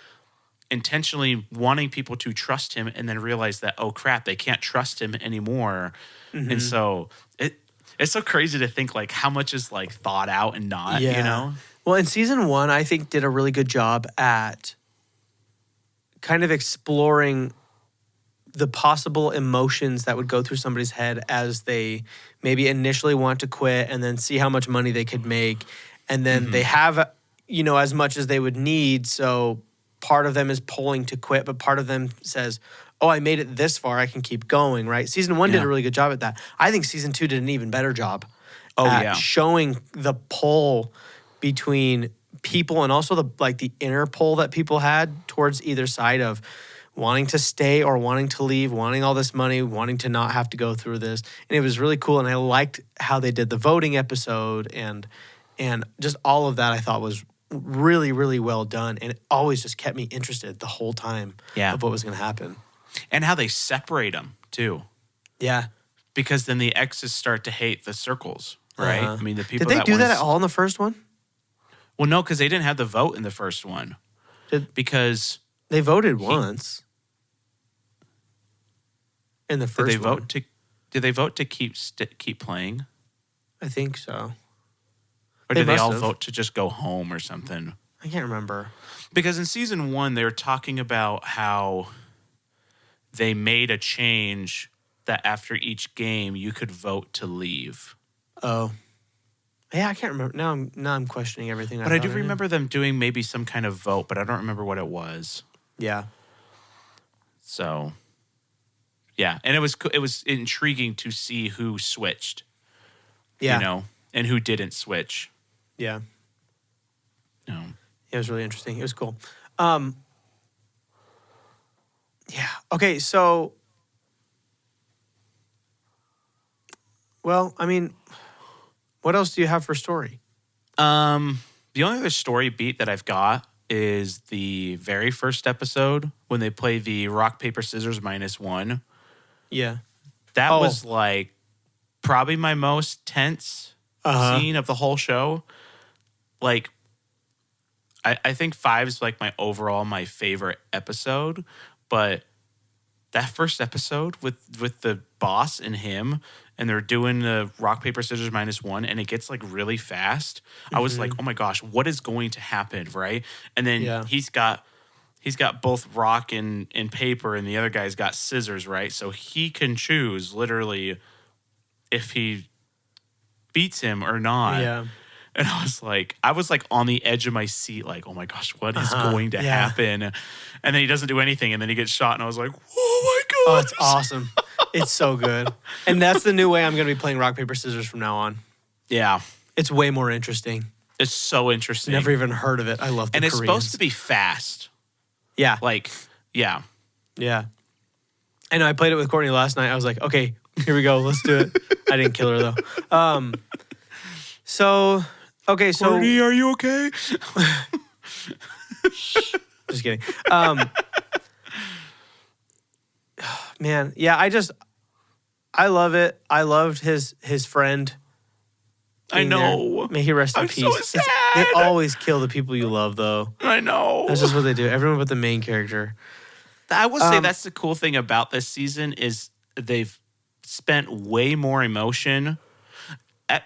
intentionally wanting people to trust him, and then realize that, oh, crap, they can't trust him anymore. And so it's so crazy to think like how much is like thought out and not, you know? Well, in season 1, I think did a really good job at kind of exploring the possible emotions that would go through somebody's head as they maybe initially want to quit and then see how much money they could make. And then they have, you know, as much as they would need. So part of them is pulling to quit, but part of them says, oh, I made it this far, I can keep going, right? Season 1 did a really good job at that. I think season 2 did an even better job at showing the pull between people and also the inner pull that people had towards either side of wanting to stay or wanting to leave, wanting all this money, wanting to not have to go through this. And it was really cool. And I liked how they did the voting episode and just all of that I thought was really, really well done. And it always just kept me interested the whole time of what was going to happen. And how they separate them, too. Yeah. Because then the X's start to hate the circles, right? I mean, the people Did they do that at all in the first one? Well, no, because they didn't have the vote in the first one. Because they voted once in the first one. Did they vote to keep playing? I think so. Or did they all vote to just go home or something? I can't remember. Because in season 1, they were talking about how they made a change that after each game you could vote to leave. Oh. Yeah, I can't remember. Now I'm questioning everything. But I do remember them doing maybe some kind of vote, but I don't remember what it was. Yeah. So, yeah, and it was intriguing to see who switched. Yeah. You know, and who didn't switch. Yeah. No. It was really interesting. It was cool. Yeah. Okay, so well, I mean, what else do you have for story? The only other story beat that I've got is the very first episode when they play the rock, paper, scissors -1. Yeah. That was like probably my most tense scene of the whole show. Like, I think 5's like my favorite episode, but that first episode with the boss and him, and they're doing the rock, paper, scissors -1, and it gets like really fast. I was like, oh my gosh, what is going to happen, right? And then he's got both rock and paper, and the other guy's got scissors, right? So he can choose literally if he beats him or not. Yeah. And I was like on the edge of my seat, like, oh my gosh, what is going to happen? And then he doesn't do anything, and then he gets shot, and I was like, oh my gosh. Oh, it's awesome. It's so good. And that's the new way I'm going to be playing rock, paper, scissors from now on. Yeah. It's way more interesting. It's so interesting. Never even heard of it. I love the Koreans. And it's supposed to be fast. Yeah. Like, yeah. Yeah. I know I played it with Courtney last night. I was like, okay, here we go. Let's do it. I didn't kill her, though. Okay, so... Courtney, are you okay? Just kidding. Man, yeah, I love it. I loved his friend. I know. There. May he rest in peace. So sad. They always kill the people you love, though. I know. That's just what they do. Everyone but the main character. I will say that's the cool thing about this season is they've spent way more emotion.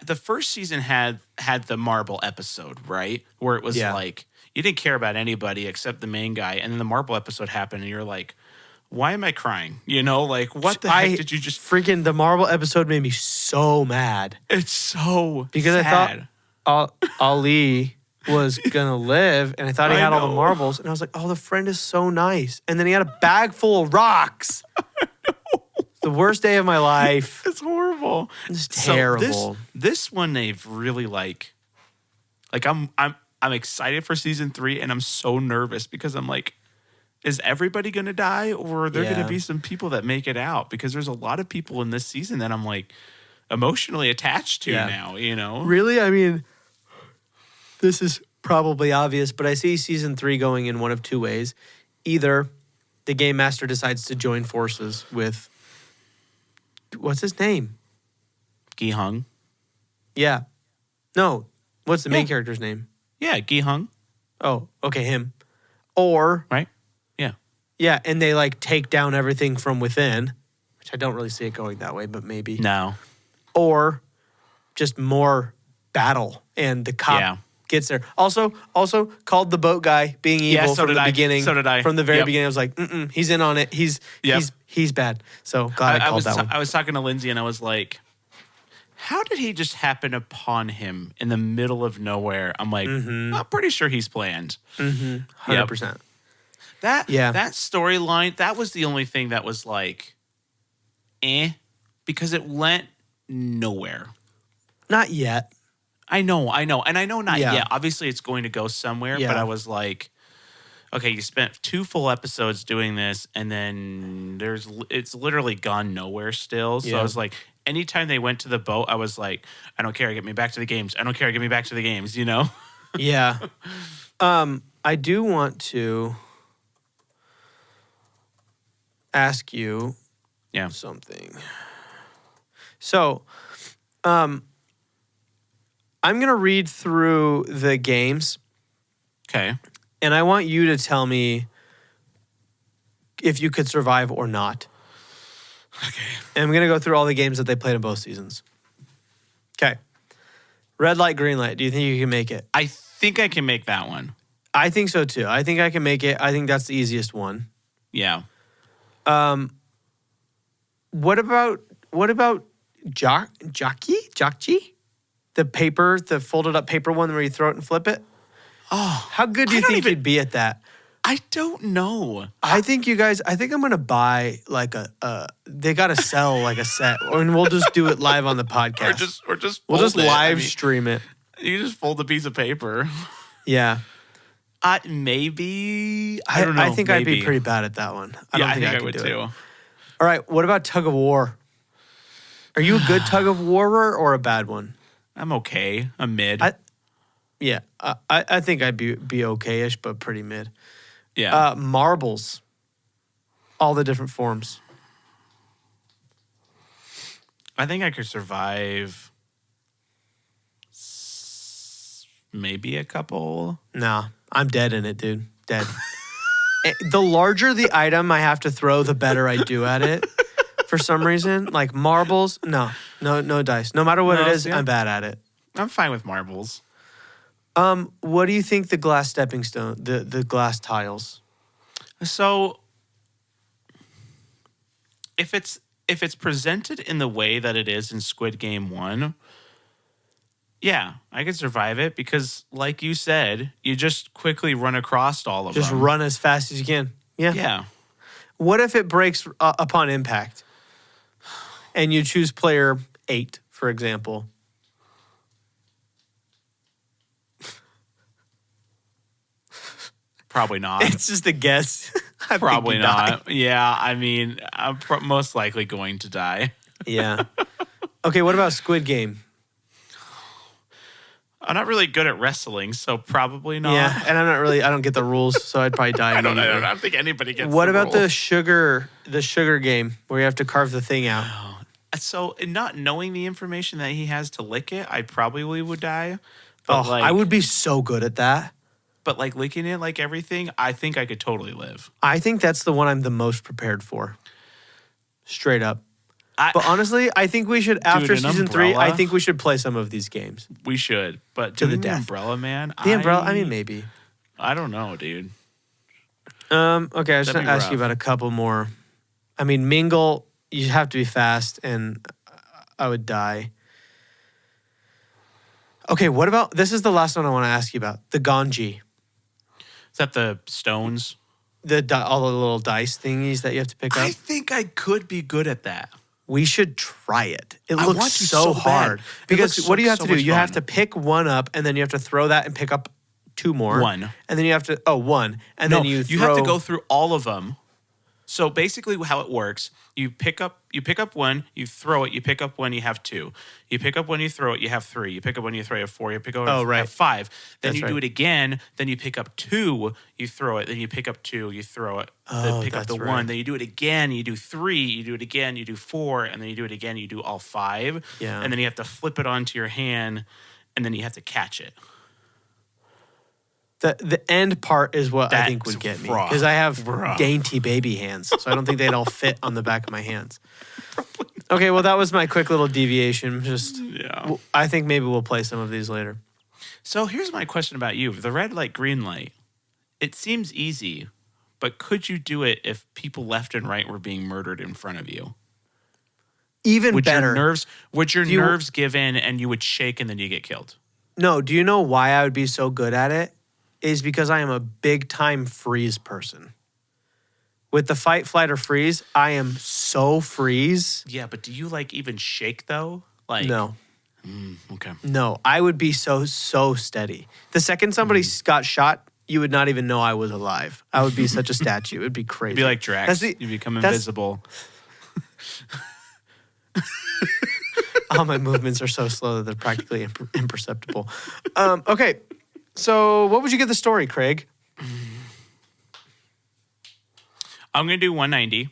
The first season had the marble episode, right? Where it was like, you didn't care about anybody except the main guy. And then the marble episode happened, and you're like, why am I crying? You know, like, what the heck did you just... Freaking, the marble episode made me so mad. It's so because sad. I thought Ali was going to live, and I thought he had all the marbles. And I was like, oh, the friend is so nice. And then he had a bag full of rocks. The worst day of my life. It's horrible. It's terrible. This one they've really like I'm excited for season 3, and I'm so nervous because I'm like, is everybody going to die, or are there going to be some people that make it out? Because there's a lot of people in this season that I'm like emotionally attached to now, you know? Really? I mean, this is probably obvious, but I see season 3 going in one of two ways. Either the game master decides to join forces with, what's his name? Gi-hung. Yeah. No. What's the main character's name? Yeah, Gi-hung. Oh, okay, him. Or... Right? Yeah. Yeah, and they like take down everything from within, which I don't really see it going that way, but maybe. No. Or just more battle, and the cop gets there. Also called the boat guy being evil from the beginning. So did I. From the very beginning, I was like, he's in on it. He's bad. So glad I called that one. I was talking to Lindsay, and I was like, how did he just happen upon him in the middle of nowhere? I'm like, I'm pretty sure he's planned. 100%. That storyline, that was the only thing that was like, because it went nowhere. Not yet. I know. And I know not yet. Obviously, it's going to go somewhere, but I was like, okay, you spent 2 full episodes doing this, and then it's literally gone nowhere still. So I was like, anytime they went to the boat, I was like, I don't care, get me back to the games. I don't care, get me back to the games, you know? Yeah. I do want to... ask you Yeah. something. So, I'm going to read through the games. Okay. And I want you to tell me if you could survive or not. Okay. And I'm going to go through all the games that they played in both seasons. Okay. Red light, green light. Do you think you can make it? I think I can make that one. I think so too. I think I can make it. I think that's the easiest one. Yeah. What about jockey? The folded up paper one where you throw it and flip it? Oh. How good do you think you'd be at that? I don't know. I think I'm going to buy like they got to sell like a set, and we'll just do it live on the podcast. We'll just live stream it. You just fold a piece of paper. Yeah. Maybe. I don't know. I think I'd be pretty bad at that one. I think I would too. All right. What about tug of war? Are you a good tug of warer or a bad one? I'm okay. I'm mid. I think I'd be okay-ish, but pretty mid. Yeah. Marbles. All the different forms. I think I could survive maybe a couple. No, I'm dead in it, dude. Dead. The larger the item I have to throw, the better I do at it. For some reason, like marbles, no dice. No matter what it is, I'm bad at it. I'm fine with marbles. What do you think the glass stepping stone, the glass tiles? So, if it's presented in the way that it is in Squid Game 1, yeah, I could survive it because, like you said, you just quickly run across all of them. Just run as fast as you can. Yeah. Yeah. What if it breaks upon impact? And you choose player 8, for example. Probably not. It's just a guess. Probably not. Yeah, I mean, I'm most likely going to die. Yeah. Okay, what about Squid Game? I'm not really good at wrestling, so probably not. Yeah, and I don't get the rules, so I'd probably die. I don't think anybody gets What the about rules. the sugar game where you have to carve the thing out? So, not knowing the information that he has to lick it, I probably would die. But I would be so good at that. But like licking it like everything, I think I could totally live. I think that's the one I'm the most prepared for. Straight up. But honestly, I think we should, after season 3, I think we should play some of these games. We should. But to the death. Umbrella Man? I mean, maybe. I don't know, dude. Okay, I was going to ask you about a couple more. I mean, Mingle, you have to be fast, and I would die. Okay, what about, this is the last one I want to ask you about. The Ganji. Is that the stones? All the little dice thingies that you have to pick up? I think I could be good at that. We should try it. It looks so hard. Because what do you have to do? You have to pick one up, and then you have to throw that and pick up 2 more. One. And then you have to, one. And then you have to go through all of them. So basically how it works, you pick up one, you throw it, you pick up one, you have 2. You pick up one, you throw it, you have 3. You pick up one, you throw it, you have 4. You pick up one, you have 5. Then you do it again, then you pick up 2, you throw it, then you pick up 2, you throw it, then pick up the 1, then you do it again, you do 3, you do it again, you do 4, and then you do it again, you do all 5. Yeah. And then you have to flip it onto your hand, and then you have to catch it. The end part is what I think would get me. Because I have dainty baby hands. So I don't think they'd all fit on the back of my hands. Okay, well, that was my quick little deviation. I think maybe we'll play some of these later. So here's my question about you. The red light, green light. It seems easy, but could you do it if people left and right were being murdered in front of you? Even better. Would your nerves give in and you would shake and then you get killed? No. Do you know why I would be so good at it? Is because I am a big-time freeze person. With the fight, flight, or freeze, I am so freeze. Yeah, but do you, even shake, though? No. Okay. No, I would be so steady. The second somebody got shot, you would not even know I was alive. I would be such a statue. It would be crazy. You'd be like Drax. You become invisible. All my movements are so slow that they're practically imperceptible. Okay. So, what would you give the story, Craig? I'm going to do 190.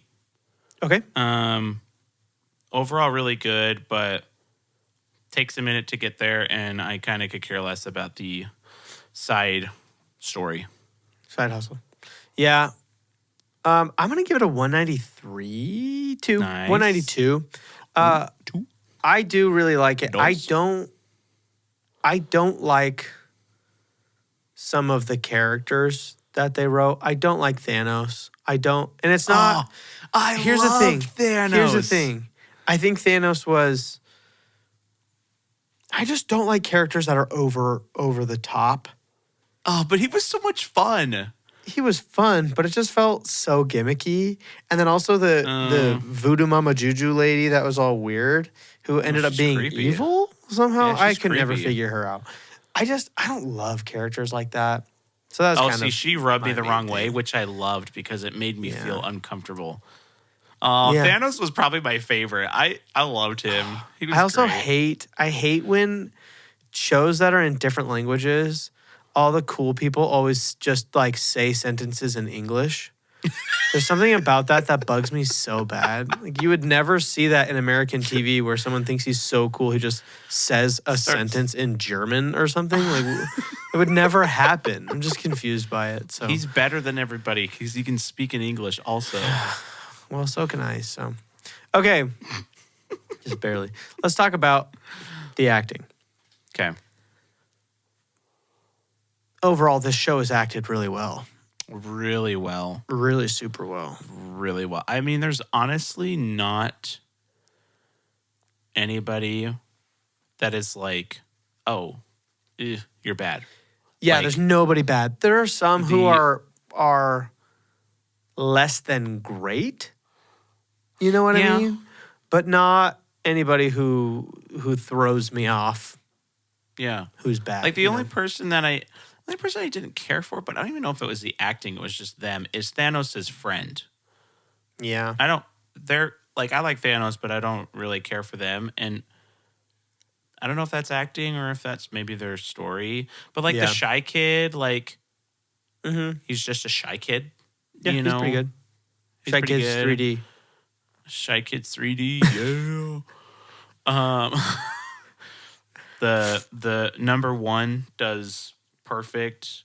Okay. Overall, really good, but takes a minute to get there, and I kind of could care less about the side story. Side hustle. Yeah. I'm going to give it a 193 to Nice. 192. I do really like it. I don't like some of the characters that they wrote. I don't like Thanos. And it's not. Here's the thing. Thanos. Here's the thing. I think Thanos was. I just don't like characters that are over the top. Oh, but he was so much fun. He was fun, but it just felt so gimmicky. And then also the voodoo mama juju lady that was all weird, who ended up being evil somehow. Yeah, I could never figure her out. I don't love characters like that. So that's kind of she rubbed me the wrong way, which I loved because it made me feel uncomfortable. Thanos was probably my favorite. I loved him. He was I also great. hate when shows that are in different languages, all the cool people always just like say sentences in English. There's something about that bugs me so bad. Like you would never see that in American TV where someone thinks he's so cool who just says a sentence in German or something. Like it would never happen. I'm just confused by it. So he's better than everybody because he can speak in English also. Well, so can I. So okay, just barely. Let's talk about the acting. Okay. Overall, this show is acted really well. Really well. Really super well. Really well. I mean, there's honestly not anybody that is like, oh, you're bad. Yeah, like, there's nobody bad. There are some who are less than great. You know what I mean? But not anybody who throws me off. Yeah. Who's bad. Like the only person I didn't care for, but I don't even know if it was the acting, it was just them, is Thanos' friend. Yeah. I like Thanos, but I don't really care for them. And I don't know if that's acting or if that's maybe their story. But like the shy kid, like he's just a shy kid. Yeah, he's pretty good. Shy Kids 3D. Shy Kids 3D, yeah. The number one does perfect.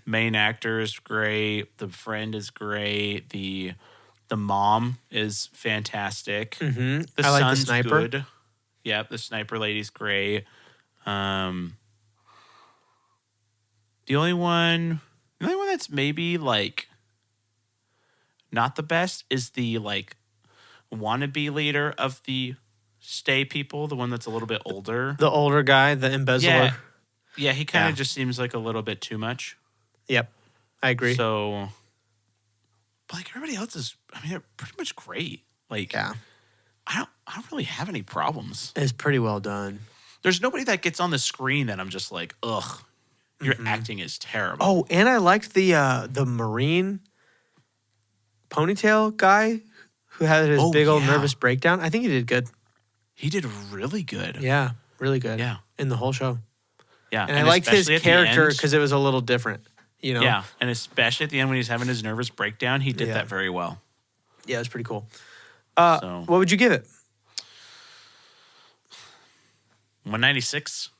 Main actor is great. The friend is great. The mom is fantastic. The I like son's the sniper. good. Yep, the sniper lady's great. The only one that's maybe like not the best is the like wannabe leader of the Stay people, the one that's a little bit older. The older guy, the embezzler. Yeah, he kind of just seems like a little bit too much. Yep, I agree. So, but like everybody else is, I mean, they're pretty much great. Like, I don't really have any problems. It's pretty well done. There's nobody that gets on the screen that I'm just like, ugh, your acting is terrible. Oh, and I liked the Marine ponytail guy who had his big old nervous breakdown. I think he did good. He did really good. Yeah, really good. Yeah. In the whole show. Yeah. And I liked his character because it was a little different, you know? Yeah. And especially at the end when he's having his nervous breakdown, he did that very well. Yeah, it was pretty cool. What would you give it? 196.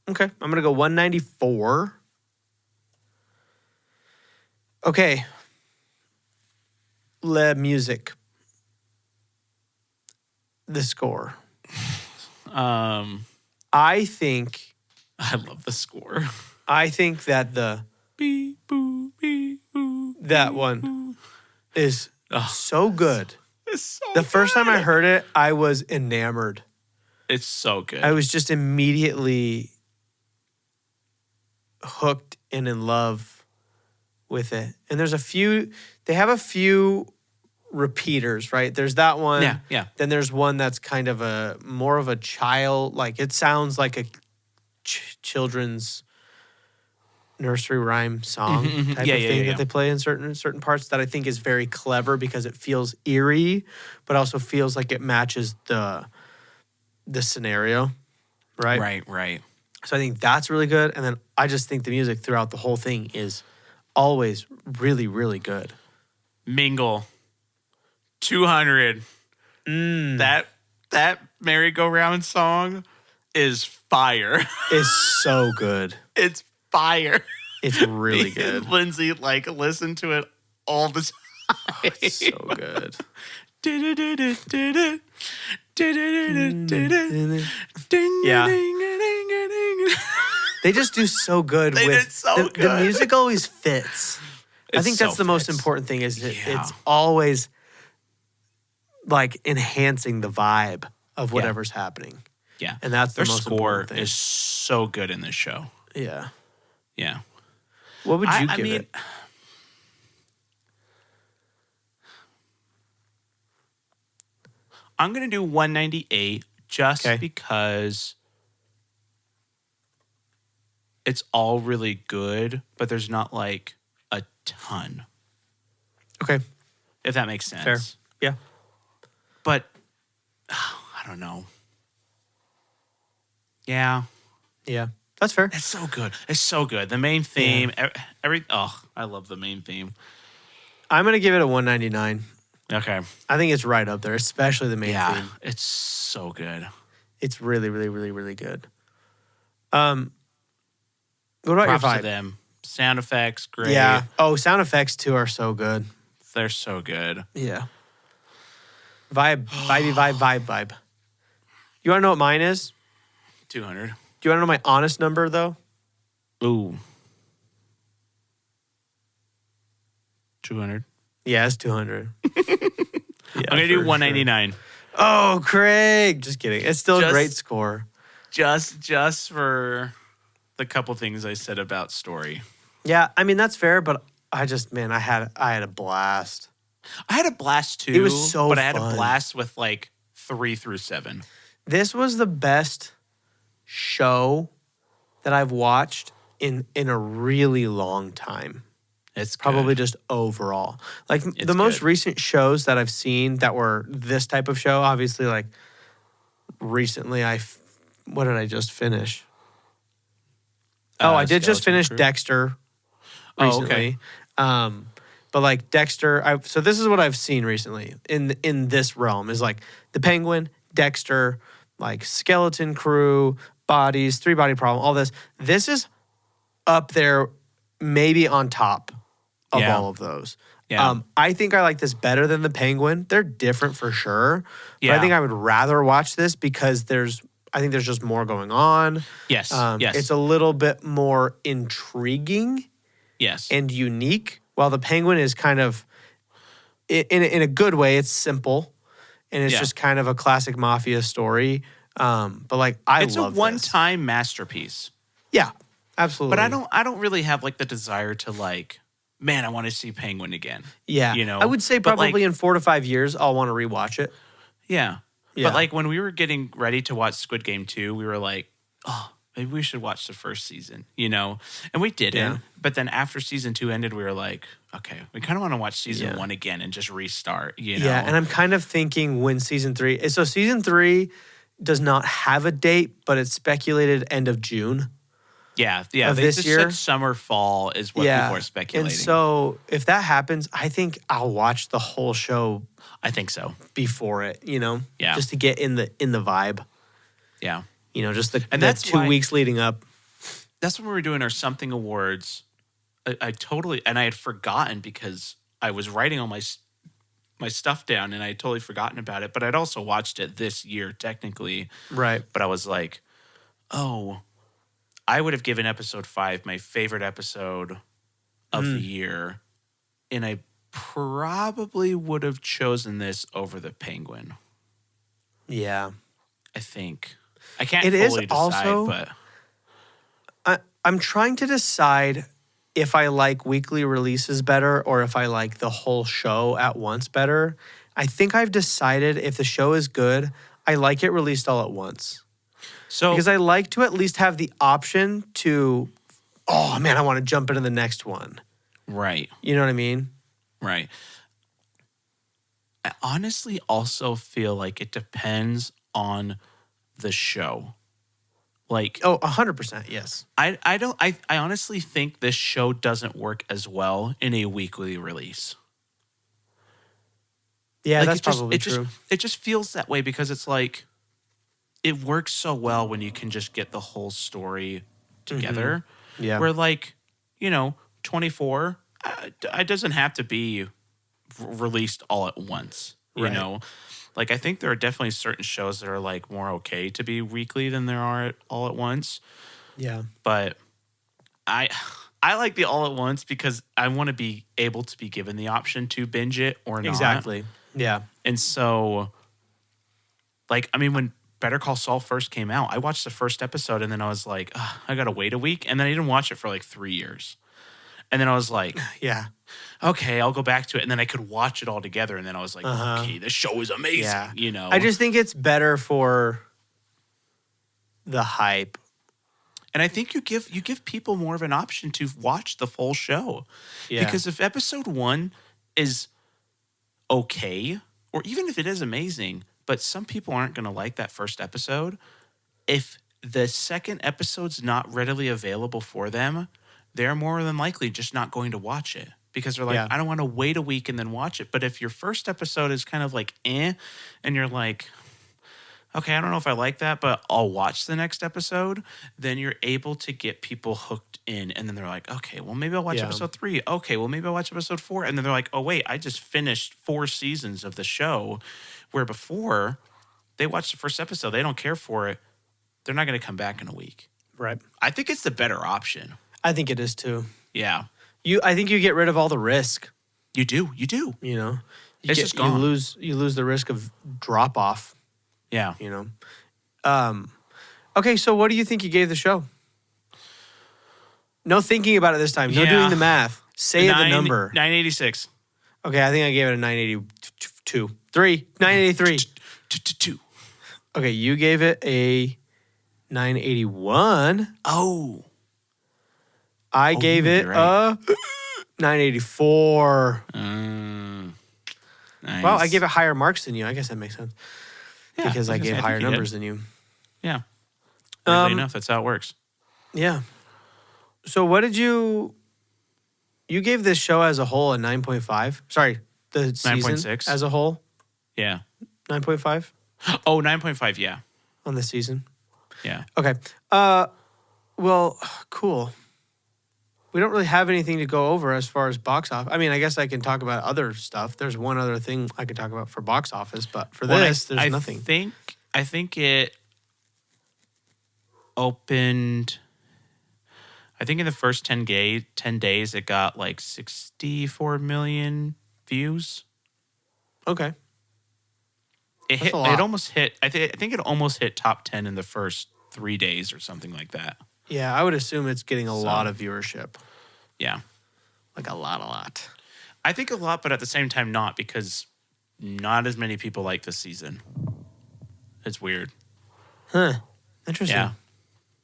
Okay. I'm going to go 194. Okay. Le music. The score. I think I love the score. I think that that one is so good. It's so the first time I heard it, I was enamored. It's so good. I was just immediately hooked and in love with it. And they have a few repeaters, right? There's that one. Yeah. Then there's one that's kind of more of a child, like it sounds like a children's nursery rhyme song type of thing that they play in certain parts that I think is very clever because it feels eerie, but also feels like it matches the scenario, right? Right. So I think that's really good. And then I just think the music throughout the whole thing is always really, really good. Mingle. 200. That merry-go-round song is fire. It's so good. It's fire. It's really good. And Lindsay listen to it all the time. Oh, it's so good. Yeah. They just do so good the music always fits. I think that's the most important thing is it's always like enhancing the vibe of whatever's happening. Yeah. And that's the Their most score important thing. is so good in this show. Yeah. Yeah. What would you give it? I'm going to do 198 just because it's all really good, but there's not like a ton. Okay. If that makes sense. Fair. Yeah. But I don't know. Yeah. Yeah. That's fair. It's so good. It's so good. The main theme, I love the main theme. I'm going to give it a 199. Okay. I think it's right up there, especially the main theme. It's so good. It's really, really, really, really good. What about your Props to vibe? them. Sound effects, great. Yeah. Oh, sound effects too are so good. They're so good. Yeah. Vibe. You want to know what mine is? 200. Do you want to know my honest number, though? Ooh. 200. Yeah, it's 200. I'm going to do 199. Sure. Oh, Craig. Just kidding. It's still a great score. Just for the couple things I said about story. Yeah, I mean, that's fair, but I had a blast. I had a blast, too. It was so But fun. I had a blast with, like, 3 through 7. This was the best show that I've watched in a really long time. It's probably good. just overall. Like the most recent shows that I've seen that were this type of show, obviously like recently what did I just finish? I did just finish Dexter recently. Oh, okay. But like Dexter, so this is what I've seen recently in this realm is like The Penguin, Dexter, like Skeleton Crew, Bodies, 3 Body Problem, all this. This is up there, maybe on top of all of those. Yeah. I think I like this better than The Penguin. They're different for sure. Yeah. But I think I would rather watch this because I think there's just more going on. Yes. Yes. It's a little bit more intriguing. Yes. And unique. While The Penguin is kind of, in a good way, it's simple. And it's just kind of a classic mafia story. But like, it's a one-time masterpiece. Yeah, absolutely. But I don't really have like the desire to like, man, I want to see Penguin again. Yeah. You know? I would say probably in 4 to 5 years, I'll want to rewatch it. Yeah. But like when we were getting ready to watch Squid Game 2, we were like, oh, maybe we should watch the first season, you know? And we didn't. Yeah. But then after season 2 ended, we were like, okay, we kind of want to watch season 1 again and just restart, you know? Yeah, and I'm kind of thinking when season 3, so season 3 does not have a date, but it's speculated end of June. Yeah. Of they this just year. said summer, fall is what people are speculating. And so if that happens, I think I'll watch the whole show. I think so. Before it, you know? Yeah. Just to get in the vibe. Yeah. You know, just the 2 weeks leading up. That's when we were doing our something awards. I totally, and I had forgotten because I was writing all my stuff down and I had totally forgotten about it. But I'd also watched it this year technically. Right. But I was like, oh, I would have given episode 5 my favorite episode of the year. And I probably would have chosen this over The Penguin. Yeah. I think. I can't fully decide, also, but I'm trying to decide if I like weekly releases better or if I like the whole show at once better. I think I've decided if the show is good, I like it released all at once. So because I like to at least have the option to, oh man, I want to jump into the next one. Right. You know what I mean? Right. I honestly also feel like it depends on the show. Like 100%, yes. I honestly think this show doesn't work as well in a weekly release. Yeah, like that's probably true. It just feels that way because it's like it works so well when you can just get the whole story together. Yeah. Where like, 24, it doesn't have to be released all at once. You Right. know, like I think there are definitely certain shows that are like more okay to be weekly than there are all at once. Yeah. But I like the all at once because I want to be able to be given the option to binge it or not. Exactly. Yeah. And so, like, I mean, when Better Call Saul first came out, I watched the first episode and then I was like, I got to wait a week. And then I didn't watch it for like 3 years. And then I was like, Yeah. okay, I'll go back to it. And then I could watch it all together. And then I was like, okay, this show is amazing. Yeah. I just think it's better for the hype. And I think you give people more of an option to watch the full show. Yeah. Because if episode 1 is okay, or even if it is amazing, but some people aren't going to like that first episode, if the second episode's not readily available for them, they're more than likely just not going to watch it because they're like, I don't want to wait a week and then watch it. But if your first episode is kind of like, and you're like, okay, I don't know if I like that, but I'll watch the next episode, then you're able to get people hooked in. And then they're like, okay, well, maybe I'll watch episode 3. Okay, well, maybe I'll watch episode 4. And then they're like, oh, wait, I just finished 4 seasons of the show, where before they watched the first episode, they don't care for it. They're not going to come back in a week. Right. I think it's the better option. I think it is too. Yeah. I think you get rid of all the risk. You do. You know, It's just gone. You lose the risk of drop off. Yeah. You know. Okay, so what do you think you gave the show? No thinking about it this time. No doing the math. Say the number. 986. Okay, I think I gave it a 982. 983. 2. Okay, you gave it a 981. Oh. I gave it a 984. Nice. Well, I gave it higher marks than you. I guess that makes sense. Yeah, because I gave higher numbers than you. Yeah. Weirdly enough, that's how it works. Yeah. So what did you gave this show as a whole a 9.5? Sorry, the season 9.6 as a whole? Yeah. 9.5? Oh, 9.5, yeah. On the season? Yeah. Okay. Well, cool. We don't really have anything to go over as far as box office. I mean, I guess I can talk about other stuff. There's one other thing I could talk about for box office, but for there's nothing. I think it opened. I think in the first 10 days, it got like 64 million views. Okay. It almost hit. I think it almost hit top 10 in the first 3 days or something like that. Yeah, I would assume it's getting a lot of viewership. Yeah. Like a lot. I think a lot, but at the same time not, because not as many people like this season. It's weird. Huh. Interesting. Yeah.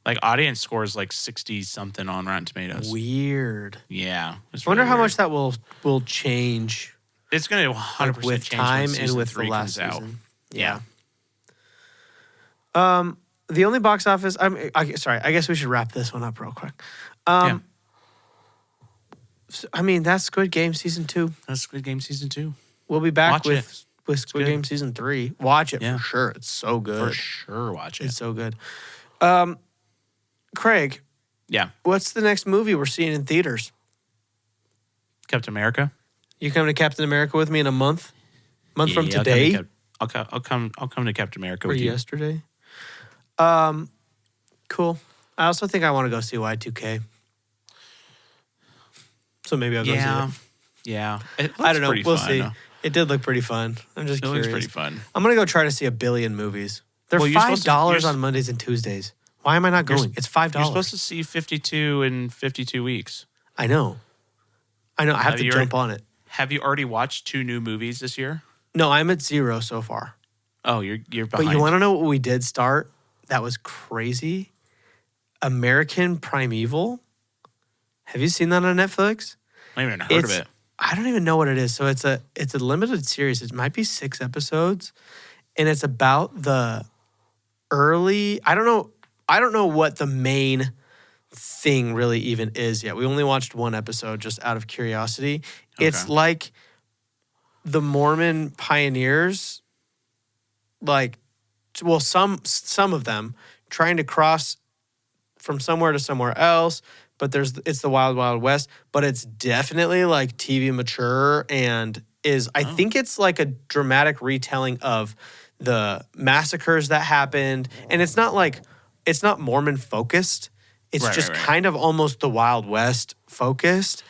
Like audience scores like 60-something on Rotten Tomatoes. Weird. Yeah. I wonder how much that will change. It's going to 100% with change time when and with the 3 last comes out. season. Yeah. The only box office. Sorry. I guess we should wrap this one up real quick. Yeah. I mean, that's Squid Game season 2. That's Squid Game season 2. We'll be back Watch with Squid Game season 3. Watch it Yeah. for sure. It's so good. For sure, watch it. It's so good. Craig, Yeah. what's the next movie we're seeing in theaters? Captain America. You come to Captain America with me in a month? From Yeah, today? I'll come to Captain America Or with you. yesterday? Cool. I also think I want to go see Y2K. So maybe I'll go see it. Yeah. I don't know. We'll see. It did look pretty fun. I'm just curious. It looks pretty fun. I'm going to go try to see 1 billion movies. They're $5 on Mondays and Tuesdays. Why am I not going? It's $5. You're supposed to see 52 in 52 weeks. I know. I have to jump on it. Have you already watched 2 new movies this year? No, I'm at 0 so far. Oh, you're behind. But you want to know what we did start? That was crazy. American Primeval. Have you seen that on Netflix? I haven't even heard of it. I don't even know what it is. So it's a limited series. It might be 6 episodes, and it's about the early. I don't know what the main thing really even is yet. We only watched 1 episode just out of curiosity. Okay. It's like the Mormon pioneers, like, well, some of them trying to cross from somewhere to somewhere else, but it's the Wild Wild West, but it's definitely like TV mature and I think it's like a dramatic retelling of the massacres that happened. And it's not Mormon focused. It's just kind of almost the Wild West focused.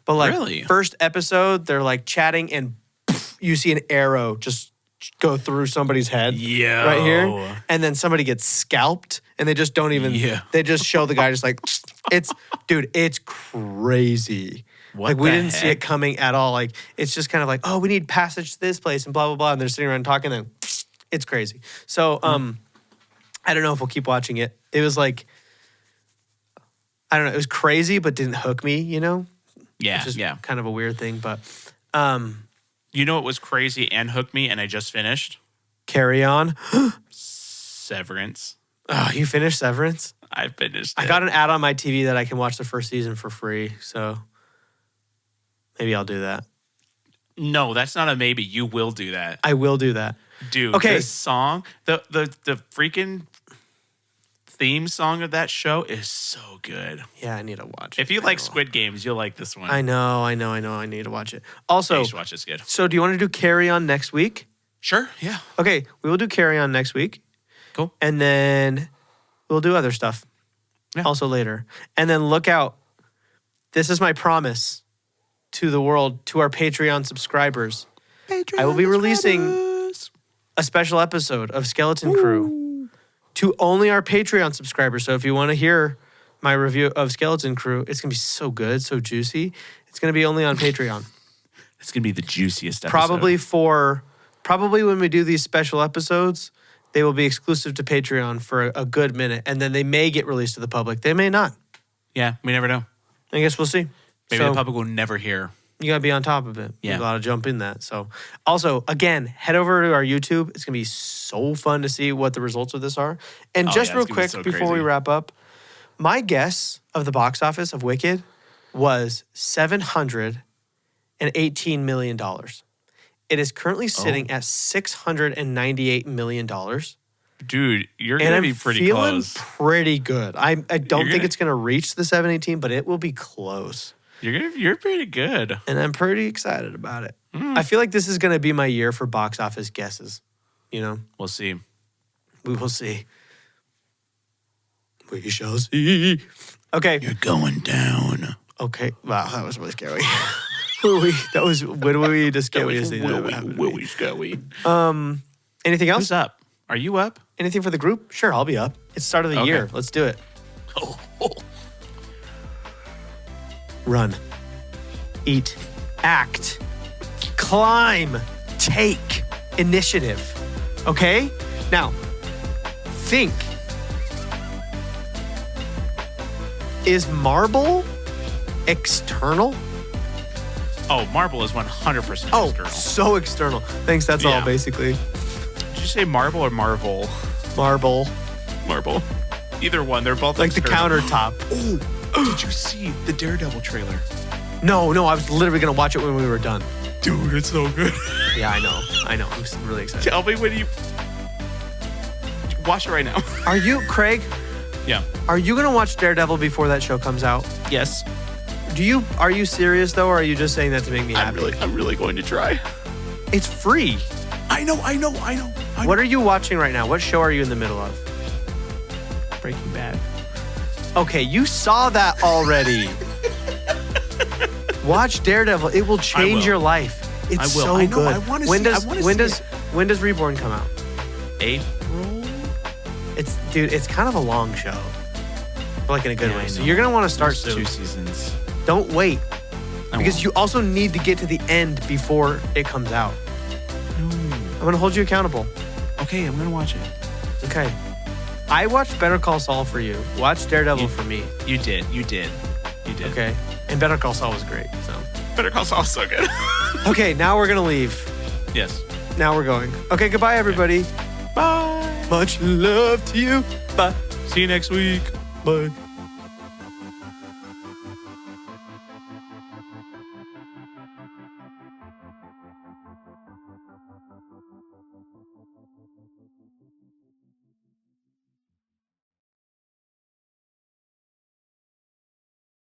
But like first episode, they're like chatting and you see an arrow just go through somebody's head right here. And then somebody gets scalped and they just don't even, they just show the guy just like, it's crazy. Like we didn't see it coming at all. Like it's just kind of like, oh, we need passage to this place and blah, blah, blah. And they're sitting around talking and it's crazy. So I don't know if we'll keep watching it. It was like, I don't know. It was crazy, but didn't hook me, you know? Yeah, which is kind of a weird thing, but... you know what was crazy and hooked me and I just finished? Carry On. Severance. Oh, you finished Severance? I finished it. I got an ad on my TV that I can watch the first season for free, so maybe I'll do that. No, that's not a maybe. You will do that. I will do that. Dude, this song, the freaking theme song of that show is so good. Yeah, I need to watch it. If you like Squid Games, you'll like this one. I know. I need to watch it. Also, you should watch it. It's good. So do you want to do Carry On next week? Sure, yeah. Okay, we will do Carry On next week. Cool. And then we'll do other stuff also later. And then look out. This is my promise to the world, to our Patreon subscribers. I will be releasing a special episode of Skeleton Crew to only our Patreon subscribers. So if you want to hear my review of Skeleton Crew, it's going to be so good, so juicy. It's going to be only on Patreon. It's going to be the juiciest episode. Probably when we do these special episodes, they will be exclusive to Patreon for a good minute, and then they may get released to the public. They may not. Yeah, we never know. I guess we'll see. Maybe the public will never hear. You got to be on top of it. Yeah. You got to jump in that. So, also, again, head over to our YouTube. It's going to be so fun to see what the results of this are. And just real quick, before we wrap up, my guess of the box office of Wicked was $718 million. It is currently sitting at $698 million. Dude, you're going to be pretty close. Pretty good. I don't think it's going to reach the 718, but it will be close. You're pretty good. And I'm pretty excited about it. I feel like this is going to be my year for box office guesses. You know? We'll see. We will see. We shall see. Okay. You're going down. Okay. Wow, that was really scary. When we the scariest thing that happened to me. Scary. Anything else? Who's up? Are you up? Anything for the group? Sure, I'll be up. It's start of the year. Let's do it. Run. Eat. Act. Climb. Take. Initiative. Okay? Now, think. Is marble external? Oh, marble is 100% external. Oh, so external. Thanks, that's all, basically. Did you say marble or marvel? Marble. Marble. Either one. They're both like external. The countertop. Oh, did you see the Daredevil trailer? No, I was literally going to watch it when we were done. Dude, it's so good. Yeah, I know. I'm really excited. Tell me when you... Watch it right now. Are you, Craig? Yeah. Are you going to watch Daredevil before that show comes out? Yes. Are you serious, though, or are you just saying that to make me happy? I'm really going to try. It's free. I know. What are you watching right now? What show are you in the middle of? Breaking Bad. Okay, you saw that already. Watch Daredevil. It will change your life. It's so good. I want to see it. When does Reborn come out? April? It's kind of a long show. But like in a good way. So you're going to want to start soon. 2 seasons. Don't wait. Because you also need to get to the end before it comes out. No. I'm going to hold you accountable. Okay, I'm going to watch it. Okay. I watched Better Call Saul for you. Watch Daredevil for me. You did. Okay. And Better Call Saul was great. So Better Call Saul is so good. Okay, now we're going to leave. Yes. Now we're going. Okay, goodbye, everybody. Bye. Much love to you. Bye. See you next week. Bye.